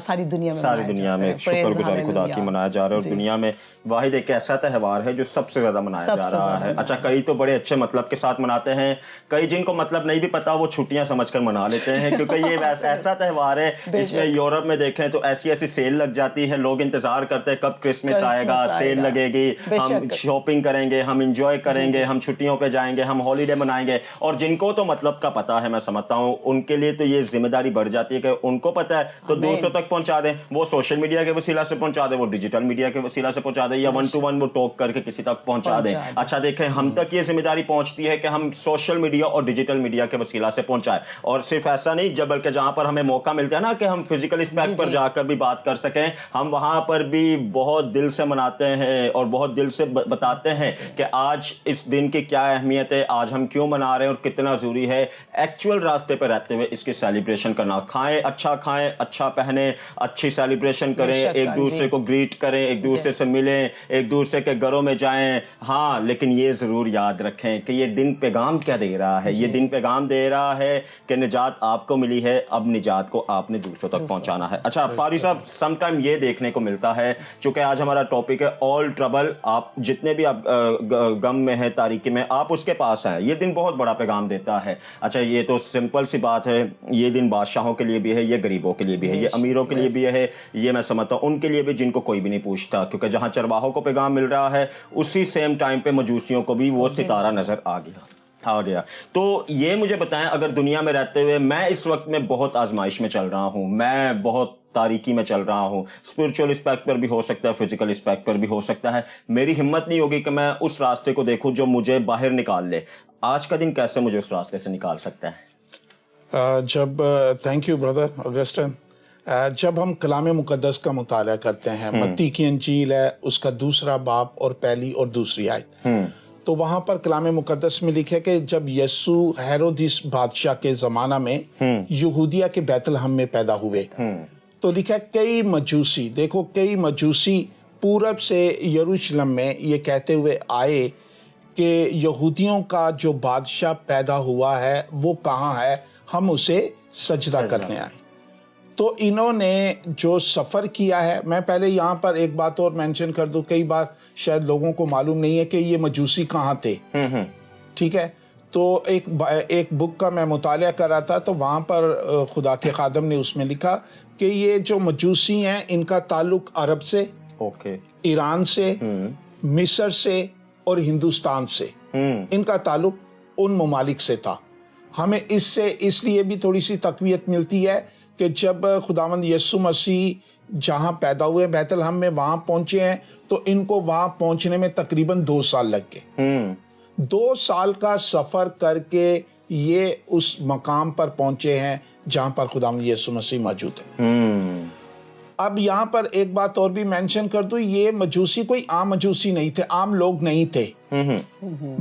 ساری دنیا میں شکر گزار خدا کی منایا جا رہا ہے. اور دنیا میں واحد ایک ایسا تہوار ہے جو سب سے زیادہ منایا جا رہا ہے. اچھا کئی تو بڑے اچھے مطلب کے ساتھ مناتے ہیں, کئی جن کو مطلب نہیں بھی پتا وہ چھٹیاں سمجھ کر منا لیتے ہیں, کیونکہ یہ ایسا تہوار ہے. اس میں یورپ میں دیکھیں تو ایسی سیل لگ جاتی ہے, لوگ انتظار کرتے ہیں کب کرسمس آئے گا, سیل لگے گی, ہم شاپنگ کریں گے, ہم انجوائے کریں گے, ہم چھٹیوں پہ جائیں گے, ہم ہالیڈے منائیں گے. ہے, اور جن کو تو مطلب کا پتا ہے, میں سمجھتا ہوں ان کے لیے تو یہ ذمہ داری بڑھ جاتی ہے کہ ان کو پتا ہے تو دوسروں تک پہنچا دیں. وہ سوشل میڈیا کے وسیلہ سے پہنچا دیں, وہ ڈیجیٹل میڈیا کے وسیلہ سے پہنچا دیں, یا 1 to 1 وہ ٹاک کر کے کسی تک پہنچا دیں. اچھا دیکھیں, ہم تک یہ ذمہ داری پہنچتی ہے کہ ہم سوشل میڈیا اور ڈیجیٹل میڈیا کے وسیلہ سے پہنچائیں. اور صرف ایسا نہیں, جب بلکہ جہاں پر ہمیں موقع ملتا ہے نا کہ ہم فزیکل اسپیکٹ پر جا کر بھی بات کر سکیں, ہم وہاں پر بھی بہت دل سے مناتے ہیں اور بہت دل سے بتاتے ہیں کہ آج اس دن کی کیا اہمیت ہے, آج ہم کیوں منا رہے ہیں اور کتنا ضروری ہے ایکچوئل راستے پہ رہتے ہوئے اس کی سیلیبریشن کرنا. کھائیں, اچھا پہنیں, اچھی سیلیبریشن کریں, ایک دوسرے کو گریٹ کریں, ایک دوسرے سے ملیں, ایک دوسرے کے گھروں میں جائیں. ہاں, لیکن یہ ضرور یاد رکھیں کہ یہ دن پیغام کیا دے رہا ہے. یہ دن پیغام دے رہا ہے کہ نجات آپ کو ملی ہے, اب نجات کو آپ نے دوسروں تک پہنچانا ہے. اچھا پاری صاحب, سم ٹائم یہ دیکھنے کو ملتا ہے, چونکہ آج ہمارا ٹاپک ہے آل ٹربل, آپ جتنے بھی آپ غم میں ہیں, تاریکی میں, آپ اس کے پاس ہیں. یہ دن بہت بڑا پیغام دیتا ہے. اچھا یہ تو سمپل سی بات ہے, یہ دن بادشاہوں کے لیے بھی ہے, یہ غریبوں کے لیے بھی ہے, یہ امیروں کے لیے بھی ہے, یہ میں سمجھتا ہوں ان کے لیے بھی جن کو کوئی بھی نہیں پوچھتا, کیونکہ جہاں چرواہوں کو پیغام مل رہا ہے اسی سیم ٹائم پہ مجوسیوں کو بھی وہ ستارہ نظر آ گیا. تو یہ مجھے بتائیں, اگر دنیا میں رہتے ہوئے, میں اس وقت میں بہت آزمائش میں چل رہا ہوں, میں بہت تاریکی میں چل رہا ہوں, اسپرچول اسپیکٹ پر بھی ہو سکتا ہے, فزیکل اسپیکٹ پر بھی ہو سکتا ہے, میری ہمت نہیں ہوگی کہ میں اس راستے کو دیکھوں جو مجھے باہر نکال لے. آج کا دن کیسے مجھے اس راستے سے نکال سکتا ہے؟ Thank you brother Augustine. جب ہم کلام مقدس کا مطالعہ کرتے ہیں, متی کی انجیل ہے, اس کا 2 باب اور پہلی اور دوسری آیت, تو وہاں پر کلام مقدس میں لکھے کہ جب یسوع ہیرودیس بادشاہ کے زمانہ میں یہودیہ کے بیت لحم میں پیدا ہوئے, تو لکھا کئی مجوسی, دیکھو کئی مجوسی پورب سے یروشلم میں یہ کہتے ہوئے آئے کہ یہودیوں کا جو بادشاہ پیدا ہوا ہے وہ کہاں ہے, ہم اسے سجدہ کرنے آئے. تو انہوں نے جو سفر کیا ہے, میں پہلے یہاں پر ایک بات اور مینشن کر دوں, کئی بار شاید لوگوں کو معلوم نہیں ہے کہ یہ مجوسی کہاں تھے. ٹھیک ہے, تو ایک بک کا میں مطالعہ کر رہا تھا, تو وہاں پر خدا کے خادم نے اس میں لکھا کہ یہ جو مجوسی ہیں ان کا تعلق عرب سے, ایران سے, مصر سے اور ہندوستان سے, ان کا تعلق ان ممالک سے تھا. ہمیں اس سے اس لیے بھی تھوڑی سی تقویت ملتی ہے کہ جب خداوند یسوع مسیح جہاں پیدا ہوئے بیت لحم میں, وہاں پہنچے ہیں, تو ان کو وہاں پہنچنے میں تقریباً 2 سال لگ گئے. 2 سال کا سفر کر کے یہ اس مقام پر پہنچے ہیں جہاں پر خداوند یسوع مسیح موجود ہے. اب یہاں پر ایک بات اور بھی مینشن کر دوں, یہ مجوسی کوئی عام مجوسی نہیں تھے, عام لوگ نہیں تھے,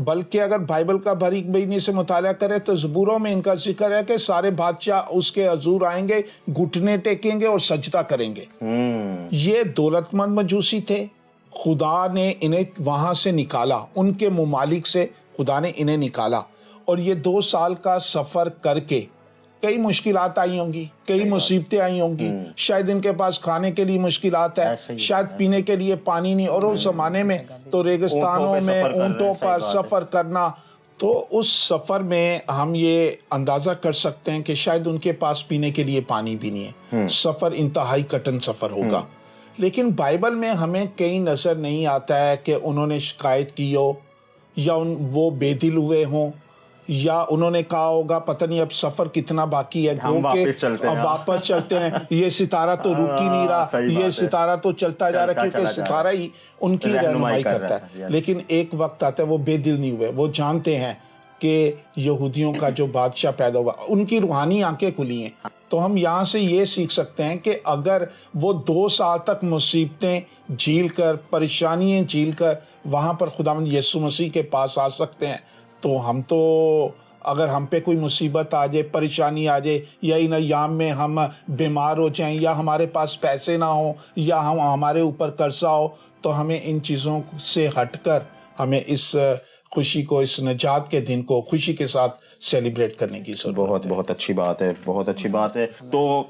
بلکہ اگر بائبل کا باریک بینی سے مطالعہ کرے تو زبوروں میں ان کا ذکر ہے کہ سارے بادشاہ اس کے حضور آئیں گے, گھٹنے ٹیکیں گے اور سجدہ کریں گے. یہ دولت مند مجوسی تھے, خدا نے انہیں وہاں سے نکالا, ان کے ممالک سے خدا نے انہیں نکالا, اور یہ 2 سال کا سفر کر کے کئی مشکلات آئی ہوں گی, کئی مصیبتیں آئی ہوں گی, شاید ان کے پاس کھانے کے لیے مشکلات ہے, شاید پینے کے لیے پانی نہیں, اور اس زمانے میں تو ریگستانوں میں اونٹوں پر سفر کرنا, تو اس سفر میں ہم یہ اندازہ کر سکتے ہیں کہ شاید ان کے پاس پینے کے لیے پانی بھی نہیں ہے. سفر انتہائی کٹن سفر ہوگا. لیکن بائبل میں ہمیں کہیں نظر نہیں آتا ہے کہ انہوں نے شکایت کی ہو, یا وہ بے دل ہوئے ہوں, یا انہوں نے کہا ہوگا پتہ نہیں اب سفر کتنا باقی ہے, واپس چلتے ہیں, یہ ستارہ تو رک ہی نہیں رہا, یہ ستارہ تو چلتا جا رہا, کیونکہ ستارہ ہی ان کی رہنمائی کرتا ہے. لیکن ایک وقت آتا ہے وہ بے دل نہیں ہوئے, وہ جانتے ہیں کہ یہودیوں کا جو بادشاہ پیدا ہوا, ان کی روحانی آنکھیں کھلی ہیں. تو ہم یہاں سے یہ سیکھ سکتے ہیں کہ اگر وہ 2 سال تک مصیبتیں جھیل کر, پریشانیاں جھیل کر وہاں پر خداوند یسوع مسیح کے پاس آ سکتے ہیں, تو ہم تو اگر ہم پہ کوئی مصیبت آ جائے, پریشانی آ جائے, یا ان ایام میں ہم بیمار ہو جائیں, یا ہمارے پاس پیسے نہ ہوں, یا ہمارے اوپر قرضہ ہو, تو ہمیں ان چیزوں سے ہٹ کر ہمیں اس خوشی کو, اس نجات کے دن کو خوشی کے ساتھ سیلیبریٹ کرنے کی ضرورت ہے. بہت اچھی بات ہے, بہت اچھی بات ہے. تو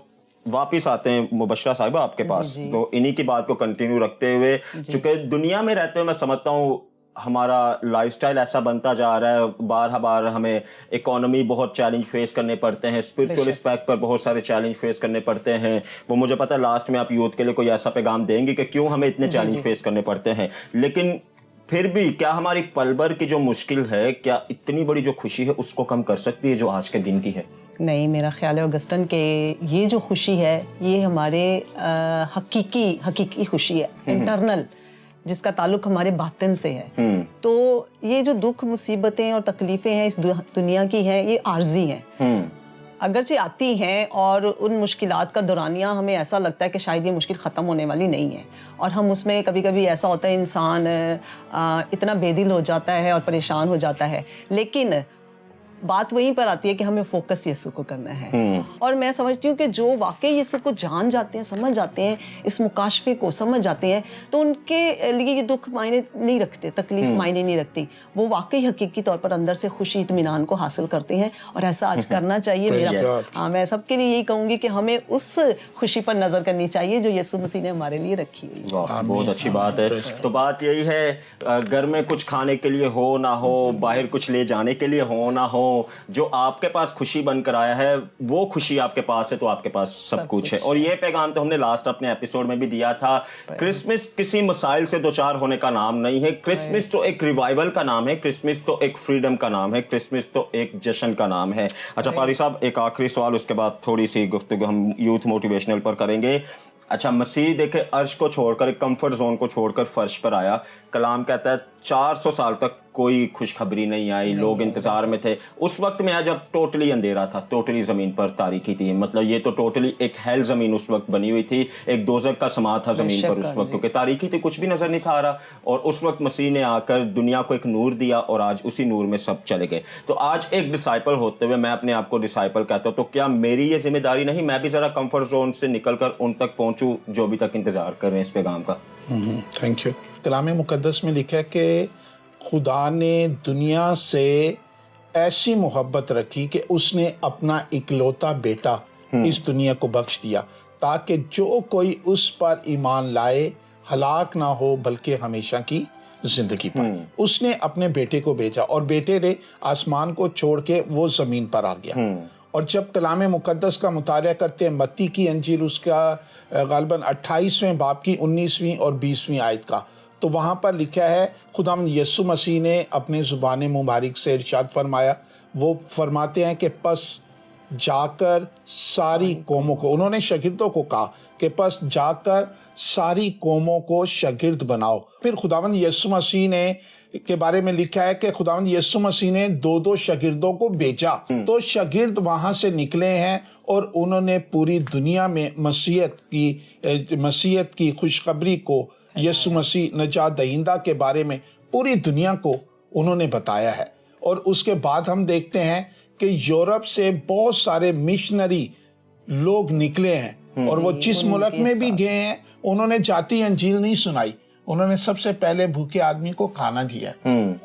واپس آتے ہیں مبشرہ صاحبہ آپ کے پاس, تو انہی کی بات کو کنٹینیو رکھتے ہوئے, چونکہ دنیا میں رہتے ہوئے میں سمجھتا ہوں ہمارا لائف سٹائل ایسا بنتا جا رہا ہے, بار ہمیں اکانومی بہت چیلنج فیس کرنے پڑتے ہیں, اسپرچول اسپیکٹ پر بہت سارے چیلنج فیس کرنے پڑتے ہیں. وہ مجھے پتا ہے لاسٹ میں آپ یوتھ کے لیے کوئی ایسا پیغام دیں گے کہ کیوں ہمیں اتنے چیلنج فیس کرنے پڑتے ہیں. لیکن फिर भी क्या हमारी पल भर की जो मुश्किल है, क्या इतनी बड़ी जो खुशी है उसको कम कर सकती है जो आज के दिन की है? नहीं, मेरा ख्याल है ऑगस्टन के ये जो खुशी है ये हमारे हकीकी खुशी है, इंटरनल, जिसका ताल्लुक हमारे बातिन से है। तो ये जो दुख मुसीबतें और तकलीफें हैं इस दुनिया की हैं, ये आर्जी हैं, अगरचे आती हैं और उन मुश्किलात का दौरानिया हमें ऐसा लगता है कि शायद ये मुश्किल ख़त्म होने वाली नहीं है, और हम उसमें कभी कभी ऐसा होता है इंसान इतना बेदिल हो जाता है और परेशान हो जाता है, लेकिन बात वहीं पर आती है कि हमें फोकस यीशु को करना है। और मैं समझती हूँ कि जो वाकई यीशु को जान जाते हैं, समझ जाते हैं, इस मुकाशफे को समझ जाते हैं, तो उनके लिए ये दुख मायने नहीं रखते, तकलीफ मायने नहीं रखती, वो वाकई हकीकी तौर पर अंदर से खुशी इत्मीनान को हासिल करते हैं, और ऐसा आज करना चाहिए। मेरा मैं सबके लिए यही कहूँगी कि हमें उस खुशी पर नज़र करनी चाहिए जो यीशु मसीह ने हमारे लिए रखी हुई है। बहुत अच्छी बात है। तो बात यही है, घर में कुछ खाने के लिए हो ना हो, बाहर कुछ ले जाने के लिए हो ना हो, जो आपके पास खुशी बनकर आया है वो खुशी आपके पास है, तो आपके पास सब कुछ है। और ये पैगाम तो हमने लास्ट अपने एपिसोड में भी दिया था, क्रिसमस किसी मसाइल से दो चार होने का नाम नहीं है, क्रिसमस तो एक रिवाइवल का नाम है, क्रिसमस तो एक फ्रीडम का नाम है, क्रिसमस तो एक जश्न का नाम है। अच्छा पारी साहब, एक आखिरी सवाल, उसके बाद थोड़ी सी गुफ्तगू हम यूथ मोटिवेशनल पर करेंगे। अच्छा, मसीह देखे अर्श को छोड़कर, एक कंफर्ट जोन को छोड़कर फर्श पर आया। कलाम कहता है 400 साल तक कोई खुशखबरी नहीं आई, लोग इंतजार में थे। उस वक्त में जब टोटली अंधेरा था, टोटली जमीन पर तारीकी थी, मतलब ये तो टोटली एक हेल जमीन उस वक्त बनी हुई थी, एक दोजक का समा था जमीन पर उस वक्त, क्योंकि तारीकी थी, कुछ भी नजर नहीं था आ रहा। और उस वक्त मसीह ने आकर दुनिया को एक नूर दिया, और आज उसी नूर में सब चले गए। तो आज एक डिसाइपल होते हुए मैं अपने आप को डिसाइपल कहता हूँ, तो क्या मेरी ये जिम्मेदारी नहीं, मैं भी जरा कंफर्ट जोन से निकलकर उन तक पहुंचूं जो भी तक इंतजार कर रहे हैं इस पैगाम का? Thank you. कलाम मुकद्दस में लिखा है कि खुदा ने दुनिया से ऐसी मोहब्बत रखी कि उसने अपना इकलौता बेटा इस दुनिया को बख्श दिया, ताकि जो कोई उस पर ईमान लाए हलाक ना हो बल्कि हमेशा की जिंदगी पाए। उसने अपने बेटे को भेजा, और बेटे ने आसमान को छोड़ के वो जमीन पर आ गया। और जब कलाम मुकद्दस का मुताला करते हैं, मत्ती की अंजील उसका गालबन 28वें बाब की 19वीं और 20वीं आयत का, तो वहाँ पर लिखा है खुदावंद यीशु मसीह ने अपने ज़ुबान मुबारक से इरशाद फरमाया, वो फरमाते हैं कि पस जाकर सारी कौमों को, उन्होंने शागिर्दों को कहा कि पस जाकर सारी कौमों को शागिर्द बनाओ। फिर खुदावंद यीशु मसीह ने के बारे में लिखा है कि खुदावंद यीशु मसीह ने 2-2 शागिर्दों को भेजा, तो शागिर्द वहां से निकले हैं और उन्होंने पूरी दुनिया में मसीहत की खुशखबरी को, यीशु मसीह नजात दहिंदा के बारे में पूरी दुनिया को उन्होंने बताया है। और उसके बाद हम देखते हैं कि यूरोप से बहुत सारे मिशनरी लोग निकले हैं, और वो जिस मुल्क में भी गए हैं उन्होंने जाती अंजील नहीं सुनाई, उन्होंने सबसे पहले भूखे आदमी को खाना दिया,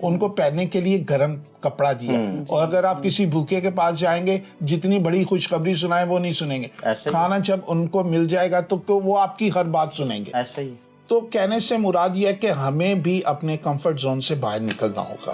उनको पहनने के लिए गर्म कपड़ा दिया। और अगर आप किसी भूखे के पास जाएंगे, जितनी बड़ी खुशखबरी सुनाए वो नहीं सुनेंगे, खाना जब उनको मिल जाएगा तो वो आपकी हर बात सुनेंगे। ऐसे ही। तो कहने से मुराद यह है कि हमें भी अपने कंफर्ट जोन से बाहर निकलना होगा,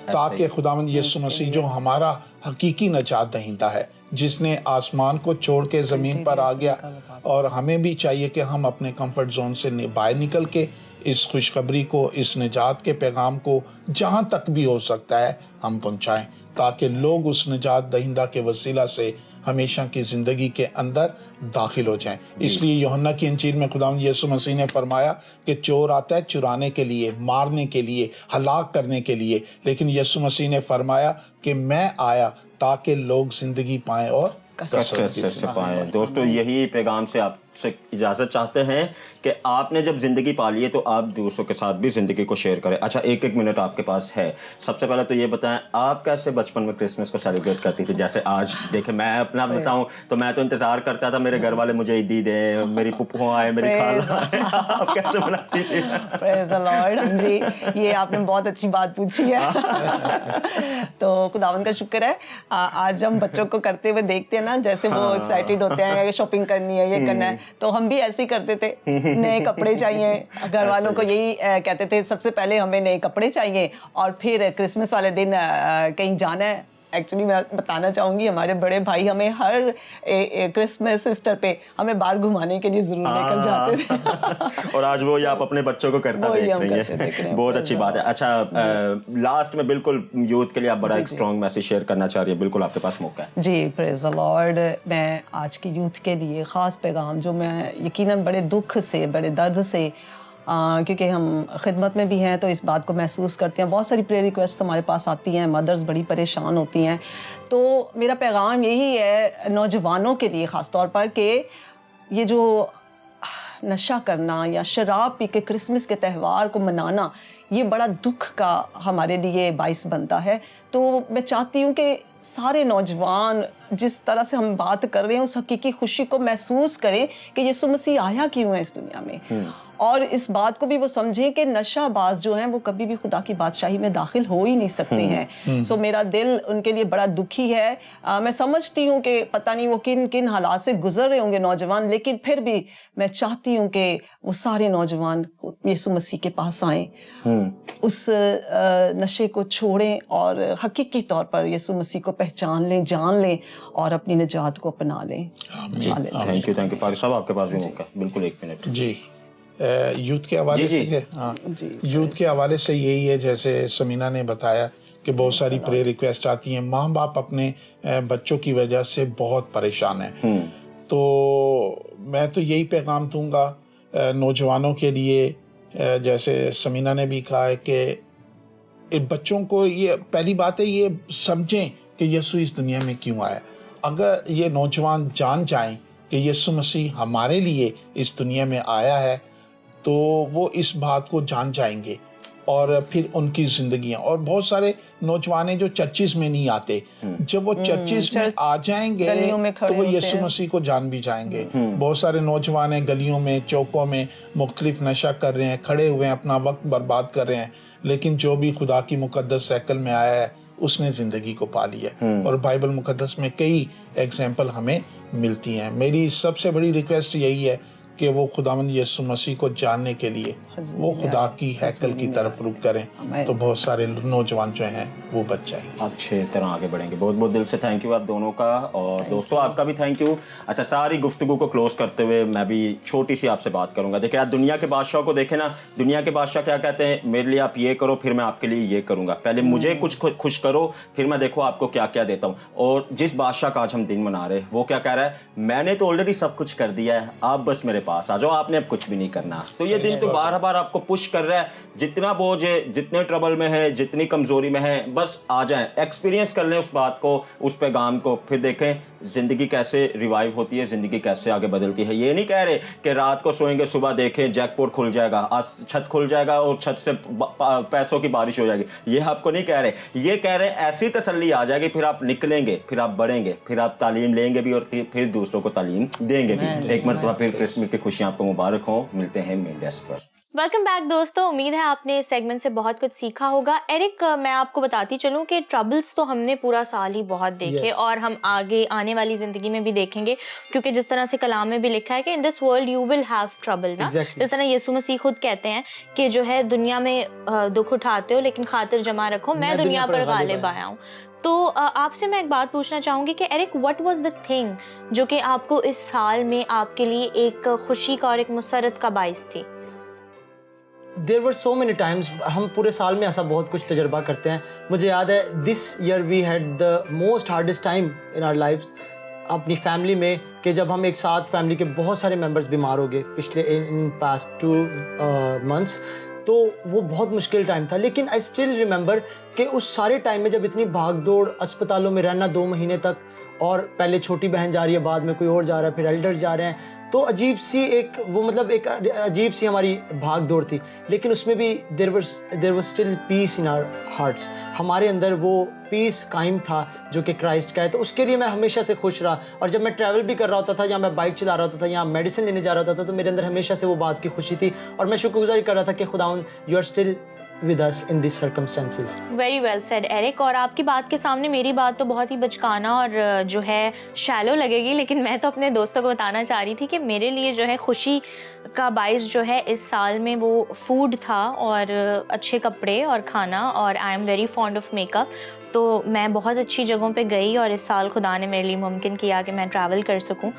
ताकि खुदावंद यीशु मसीह जो हमारा हकीकी नजात दहिंदा है, जिसने आसमान को छोड़ के ज़मीन पर आ गया, और हमें भी चाहिए कि हम अपने कंफर्ट जोन से बाहर निकल के इस खुशखबरी को, इस निजात के पैगाम को जहाँ तक भी हो सकता है हम पहुँचाएं, ताकि लोग उस निजात दहिंदा के वसीला से हमेशा की ज़िंदगी के अंदर दाखिल हो जाएं। इसलिए यूहन्ना की इंजील में खुदावंद यीशु मसीह ने फरमाया कि चोर आता है चुराने के लिए, मारने के लिए, हलाक करने के लिए, लेकिन यीशु मसीह ने फरमाया कि मैं आया ताकि लोग ज़िंदगी पाएं और कसरत से पाएं। दोस्तों, यही पैगाम से आपसे इजाज़त चाहते हैं कि आपने जब ज़िंदगी पाली है तो आप दूसरों के साथ भी ज़िंदगी को शेयर करें। अच्छा, एक मिनट आपके पास है। सबसे पहले तो ये बताएं, आप कैसे बचपन में क्रिसमस को सेलिब्रेट करती थी? जैसे आज देखें, मैं अपना बताऊं तो मैं तो इंतज़ार करता था मेरे घर वाले मुझे ईदी दें, मेरी पुप्पो आए, मेरी खाला आए। आप कैसे मनाती थी? Praise the Lord. हाँ जी, ये आपने बहुत अच्छी बात पूछी है। तो खुदावंद का शुक्र है, आज हम बच्चों को करते हुए देखते हैं ना, जैसे वो एक्साइटेड होते हैं, शॉपिंग करनी है, ये करना है, तो हम भी ऐसे ही करते थे। नए कपड़े चाहिए, घर वालों को यही कहते थे, सबसे पहले हमें नए कपड़े चाहिए, और फिर क्रिसमस वाले दिन कहीं जाना है एक्चुअली मैं बताना चाहूँगी हमारे बड़े भाई हमें हर क्रिसमस ईस्टर पे हमें बाहर घुमाने के लिए ज़रूर लेकर जाते थे। और आज वो ही आप अपने बच्चों को करता देख रही हैं। बहुत अच्छी बात है। अच्छा, लास्ट में बिल्कुल यूथ के लिए आप बड़ा एक स्ट्रॉन्ग मैसेज शेयर करना चाह रही है, बिल्कुल आपके पास मौका है। जी, प्रेज़ द लॉर्ड। मैं आज की यूथ के लिए ख़ास पैगाम जो मैं यकीनन बड़े दुख से, बड़े दर्द से, क्योंकि हम खिदमत में भी हैं तो इस बात को महसूस करते हैं। बहुत सारी प्रेयर रिक्वेस्ट हमारे पास आती हैं, मदर्स बड़ी परेशान होती हैं। तो मेरा पैगाम यही है नौजवानों के लिए ख़ास तौर पर कि ये जो नशा करना या शराब पी के क्रिसमस के त्यौहार को मनाना, ये बड़ा दुख का हमारे लिए बाइस बनता है। तो मैं चाहती हूँ कि सारे नौजवान जिस तरह से हम बात कर रहे हैं उस हकीकी खुशी को महसूस करें कि यीशु मसीह आया क्यों है इस दुनिया में, और इस बात को भी वो समझें कि नशाबाज जो हैं वो कभी भी खुदा की बादशाही में दाखिल हो ही नहीं सकते हैं। सो मेरा दिल उनके लिए बड़ा दुखी है। मैं समझती हूँ कि पता नहीं वो किन किन हालात से गुजर रहे होंगे नौजवान, लेकिन फिर भी मैं चाहती हूँ कि वो सारे नौजवान यीशु मसीह के पास आएँ, उस नशे को छोड़ें और हकीकी तौर पर यीशु मसीह को पहचान लें, जान लें और अपनी निजात को अपना लें। थैंक यू फारिस साहब, आपके पास भी मौका है, बिल्कुल 1 मिनट। जी, यूथ के हवाले से, हाँ, यूथ के हवाले से यही है, जैसे समीना ने बताया कि बहुत सारी प्रेयर रिक्वेस्ट आती हैं। माँ बाप अपने बच्चों की वजह से बहुत परेशान हैं। तो मैं तो यही पैगाम दूंगा नौजवानों के लिए, जैसे समीना ने भी कहा है कि बच्चों को ये पहली बात है ये समझें कि यीशु इस दुनिया में क्यों आया। अगर ये नौजवान जान जाएं कि यीशु मसीह हमारे लिए इस दुनिया में आया है तो वो इस बात को जान जाएंगे और फिर उनकी जिंदगियां। और बहुत सारे नौजवान जो चर्चिज में नहीं आते, जब वो चर्चिज में आ जाएंगे तो वो यीशु मसीह को जान भी जाएंगे। बहुत सारे नौजवान हैं गलियों में, चौकों में मुख्तलिफ नशा कर रहे हैं, खड़े हुए हैं, अपना वक्त बर्बाद कर रहे हैं, लेकिन जो भी खुदा की मुकद्दस सैकल में आया है उसने जिंदगी को पा लिया। और बाइबल मुकद्दस में कई एग्जाम्पल हमें मिलती हैं। मेरी सबसे बड़ी रिक्वेस्ट यही है कि वो खुदावंद यीशु मसीह को जानने के लिए वो खुदा की हैकल की तरफ रुख करें तो बहुत सारे नौजवान जो हैं वो बच जाएंगे, अच्छे तरह आगे बढ़ेंगे। बहुत बहुत दिल से थैंक यू आप दोनों का, और दोस्तों आपका भी थैंक यू। अच्छा, सारी गुफ्तगू को क्लोज करते हुए मैं भी छोटी सी आपसे बात करूंगा। देखिए, आप दुनिया के बादशाह को देखें ना, दुनिया के बादशाह क्या कहते हैं, मेरे लिए आप ये करो फिर मैं आपके लिए ये करूंगा, पहले मुझे कुछ खुश करो फिर मैं देखो आपको क्या क्या देता हूँ। और जिस बादशाह का आज हम दिन मना रहे, वो क्या कह रहा है, मैंने तो ऑलरेडी सब कुछ कर दिया है, आप बस मेरे पास आ जाओ, आपने अब कुछ भी नहीं करना। तो ये दिन तो बार बार आपको पुश कर रहा है, जितना बोझ है, जितने ट्रबल में है, जितनी कमजोरी में है, बस आ जाएं, एक्सपीरियंस कर लें उस बात को, उस पैगाम को, फिर देखें जिंदगी कैसे रिवाइव होती है, जिंदगी कैसे आगे बदलती है। ये नहीं कह रहे कि रात को सोएंगे सुबह देखें जैकपॉट खुल जाएगा, आज छत खुल जाएगा और छत से पैसों की बारिश हो जाएगी, ये आपको नहीं कह रहे। ये कह रहे ऐसी तसल्ली आ जाएगी, फिर आप निकलेंगे, फिर आप बढ़ेंगे, फिर आप तालीम लेंगे भी और फिर दूसरों को तालीम देंगे भी। एक मरतबा फिर क्रिसमस की खुशियां आपको मुबारक हो। मिलते हैं मेन डेस्क पर। वेलकम बैक दोस्तों, उम्मीद है आपने इस सेगमेंट से बहुत कुछ सीखा होगा। एरिक, मैं आपको बताती चलूं कि ट्रबल्स तो हमने पूरा साल ही बहुत देखे और हम आगे आने वाली ज़िंदगी में भी देखेंगे, क्योंकि जिस तरह से कलाम में भी लिखा है कि in this world you will have trouble ना, जिस तरह यीशु मसीह खुद कहते हैं कि जो है दुनिया में दुख उठाते हो लेकिन खातिर जमा रखो, मैं दुनिया पर गालिब आया हूँ। तो आपसे मैं एक बात पूछना चाहूँगी कि Eric, what was the thing जो कि आपको इस साल में आपके लिए एक खुशी का और एक मुसरत का बाइस थी? There were so many times, हम पूरे साल में ऐसा बहुत कुछ तजर्बा करते हैं। मुझे याद है this year we had the most hardest time in our lives अपनी फैमिली में, कि जब हम एक साथ फैमिली के बहुत सारे मेंबर्स बीमार हो गए पिछले इन पास्ट 2 months, तो वो बहुत मुश्किल टाइम था। लेकिन आई स्टिल रिमेंबर कि उस सारे टाइम में जब इतनी भाग दौड़, अस्पतालों में रहना 2 महीने तक, और पहले छोटी बहन जा रही है, बाद में कोई और जा रहा है, फिर एल्डर जा रहे हैं, तो अजीब सी एक वो मतलब एक अजीब सी हमारी भाग दौड़ थी। लेकिन उसमें भी there was still peace in our hearts, हमारे अंदर वो पीस कायम था जो कि क्राइस्ट का है। तो उसके लिए मैं हमेशा से खुश रहा। और जब मैं ट्रैवल भी कर रहा होता था, या मैं बाइक चला रहा होता था, या मेडिसिन लेने जा रहा होता था, तो मेरे अंदर हमेशा से वो बात की खुशी थी और मैं शुक्रगुजारी कर रहा था कि खुदावंद you are still with us in these circumstances. Very well said Eric. और आपकी बात के सामने मेरी बात तो बहुत ही बचकाना और जो है शैलो लगेगी, लेकिन मैं तो अपने दोस्तों को बताना चाह रही थी कि मेरे लिए जो है खुशी का बाइस जो है इस साल में वो फूड था और अच्छे कपड़े और खाना, और I am very fond of makeup. तो मैं बहुत अच्छी जगहों पे गई और इस साल खुदा ने मेरे लिए मुमकिन किया कि मैं ट्रैवल कर सकूं,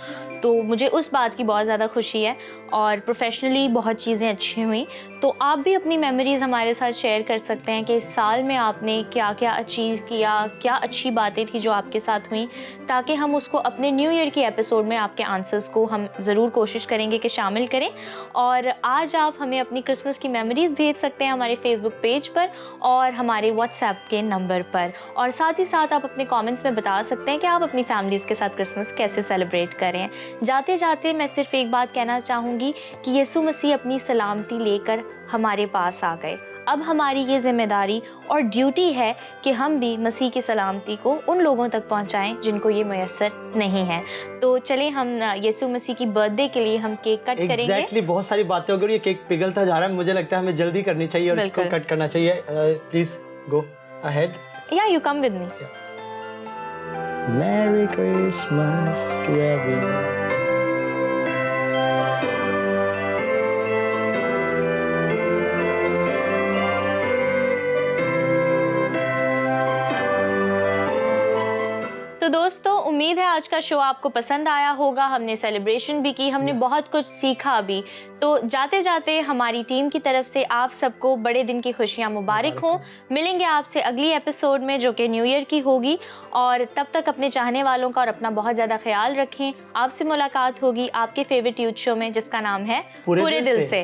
तो मुझे उस बात की बहुत ज़्यादा खुशी है। और प्रोफेशनली बहुत चीज़ें अच्छी हुई। तो आप भी अपनी मेमोरीज़ हमारे साथ शेयर कर सकते हैं कि इस साल में आपने क्या क्या अचीव किया, क्या अच्छी बातें थी जो आपके साथ हुई, ताकि हम उसको अपने न्यू ईयर की एपिसोड में आपके आंसर्स को हम ज़रूर कोशिश करेंगे कि शामिल करें। और आज आप हमें अपनी क्रिसमस की मेमोरीज़ भेज सकते हैं हमारे फेसबुक पेज पर और हमारे व्हाट्सएप के नंबर पर, और साथ ही साथ आप अपने कमेंट्स में बता सकते हैं कि आप अपनी फैमिलीज़ के साथ क्रिसमस कैसे सेलिब्रेट करें। जाते जाते मैं सिर्फ एक बात कहना चाहूँगी कि यीशु मसीह अपनी सलामती लेकर हमारे पास आ गए। अब हमारी ये जिम्मेदारी और ड्यूटी है कि हम भी मसीह की सलामती को उन लोगों तक पहुंचाएं जिनको ये मैसर नहीं है। तो चले हम यीशु मसीह की बर्थडे के लिए हम केक कट करेंगे। Exactly, बहुत सारी बातें हो गई, ये केक पिघलता जा रहा है, मुझे लगता है हमें जल्दी करनी चाहिए और इसको बिल्कुल। कट करना चाहिए। Please go ahead. या you come with me. Merry Christmas to everyone. तो दोस्तों, उम्मीद है आज का शो आपको पसंद आया होगा। हमने सेलिब्रेशन भी की, हमने बहुत कुछ सीखा भी। तो जाते जाते हमारी टीम की तरफ से आप सबको बड़े दिन की खुशियां मुबारक हों। मिलेंगे आपसे अगली एपिसोड में जो कि न्यू ईयर की होगी, और तब तक अपने चाहने वालों का और अपना बहुत ज़्यादा ख्याल रखें। आपसे मुलाकात होगी आपके फेवरेट यूथ शो में जिसका नाम है पूरे दिल से।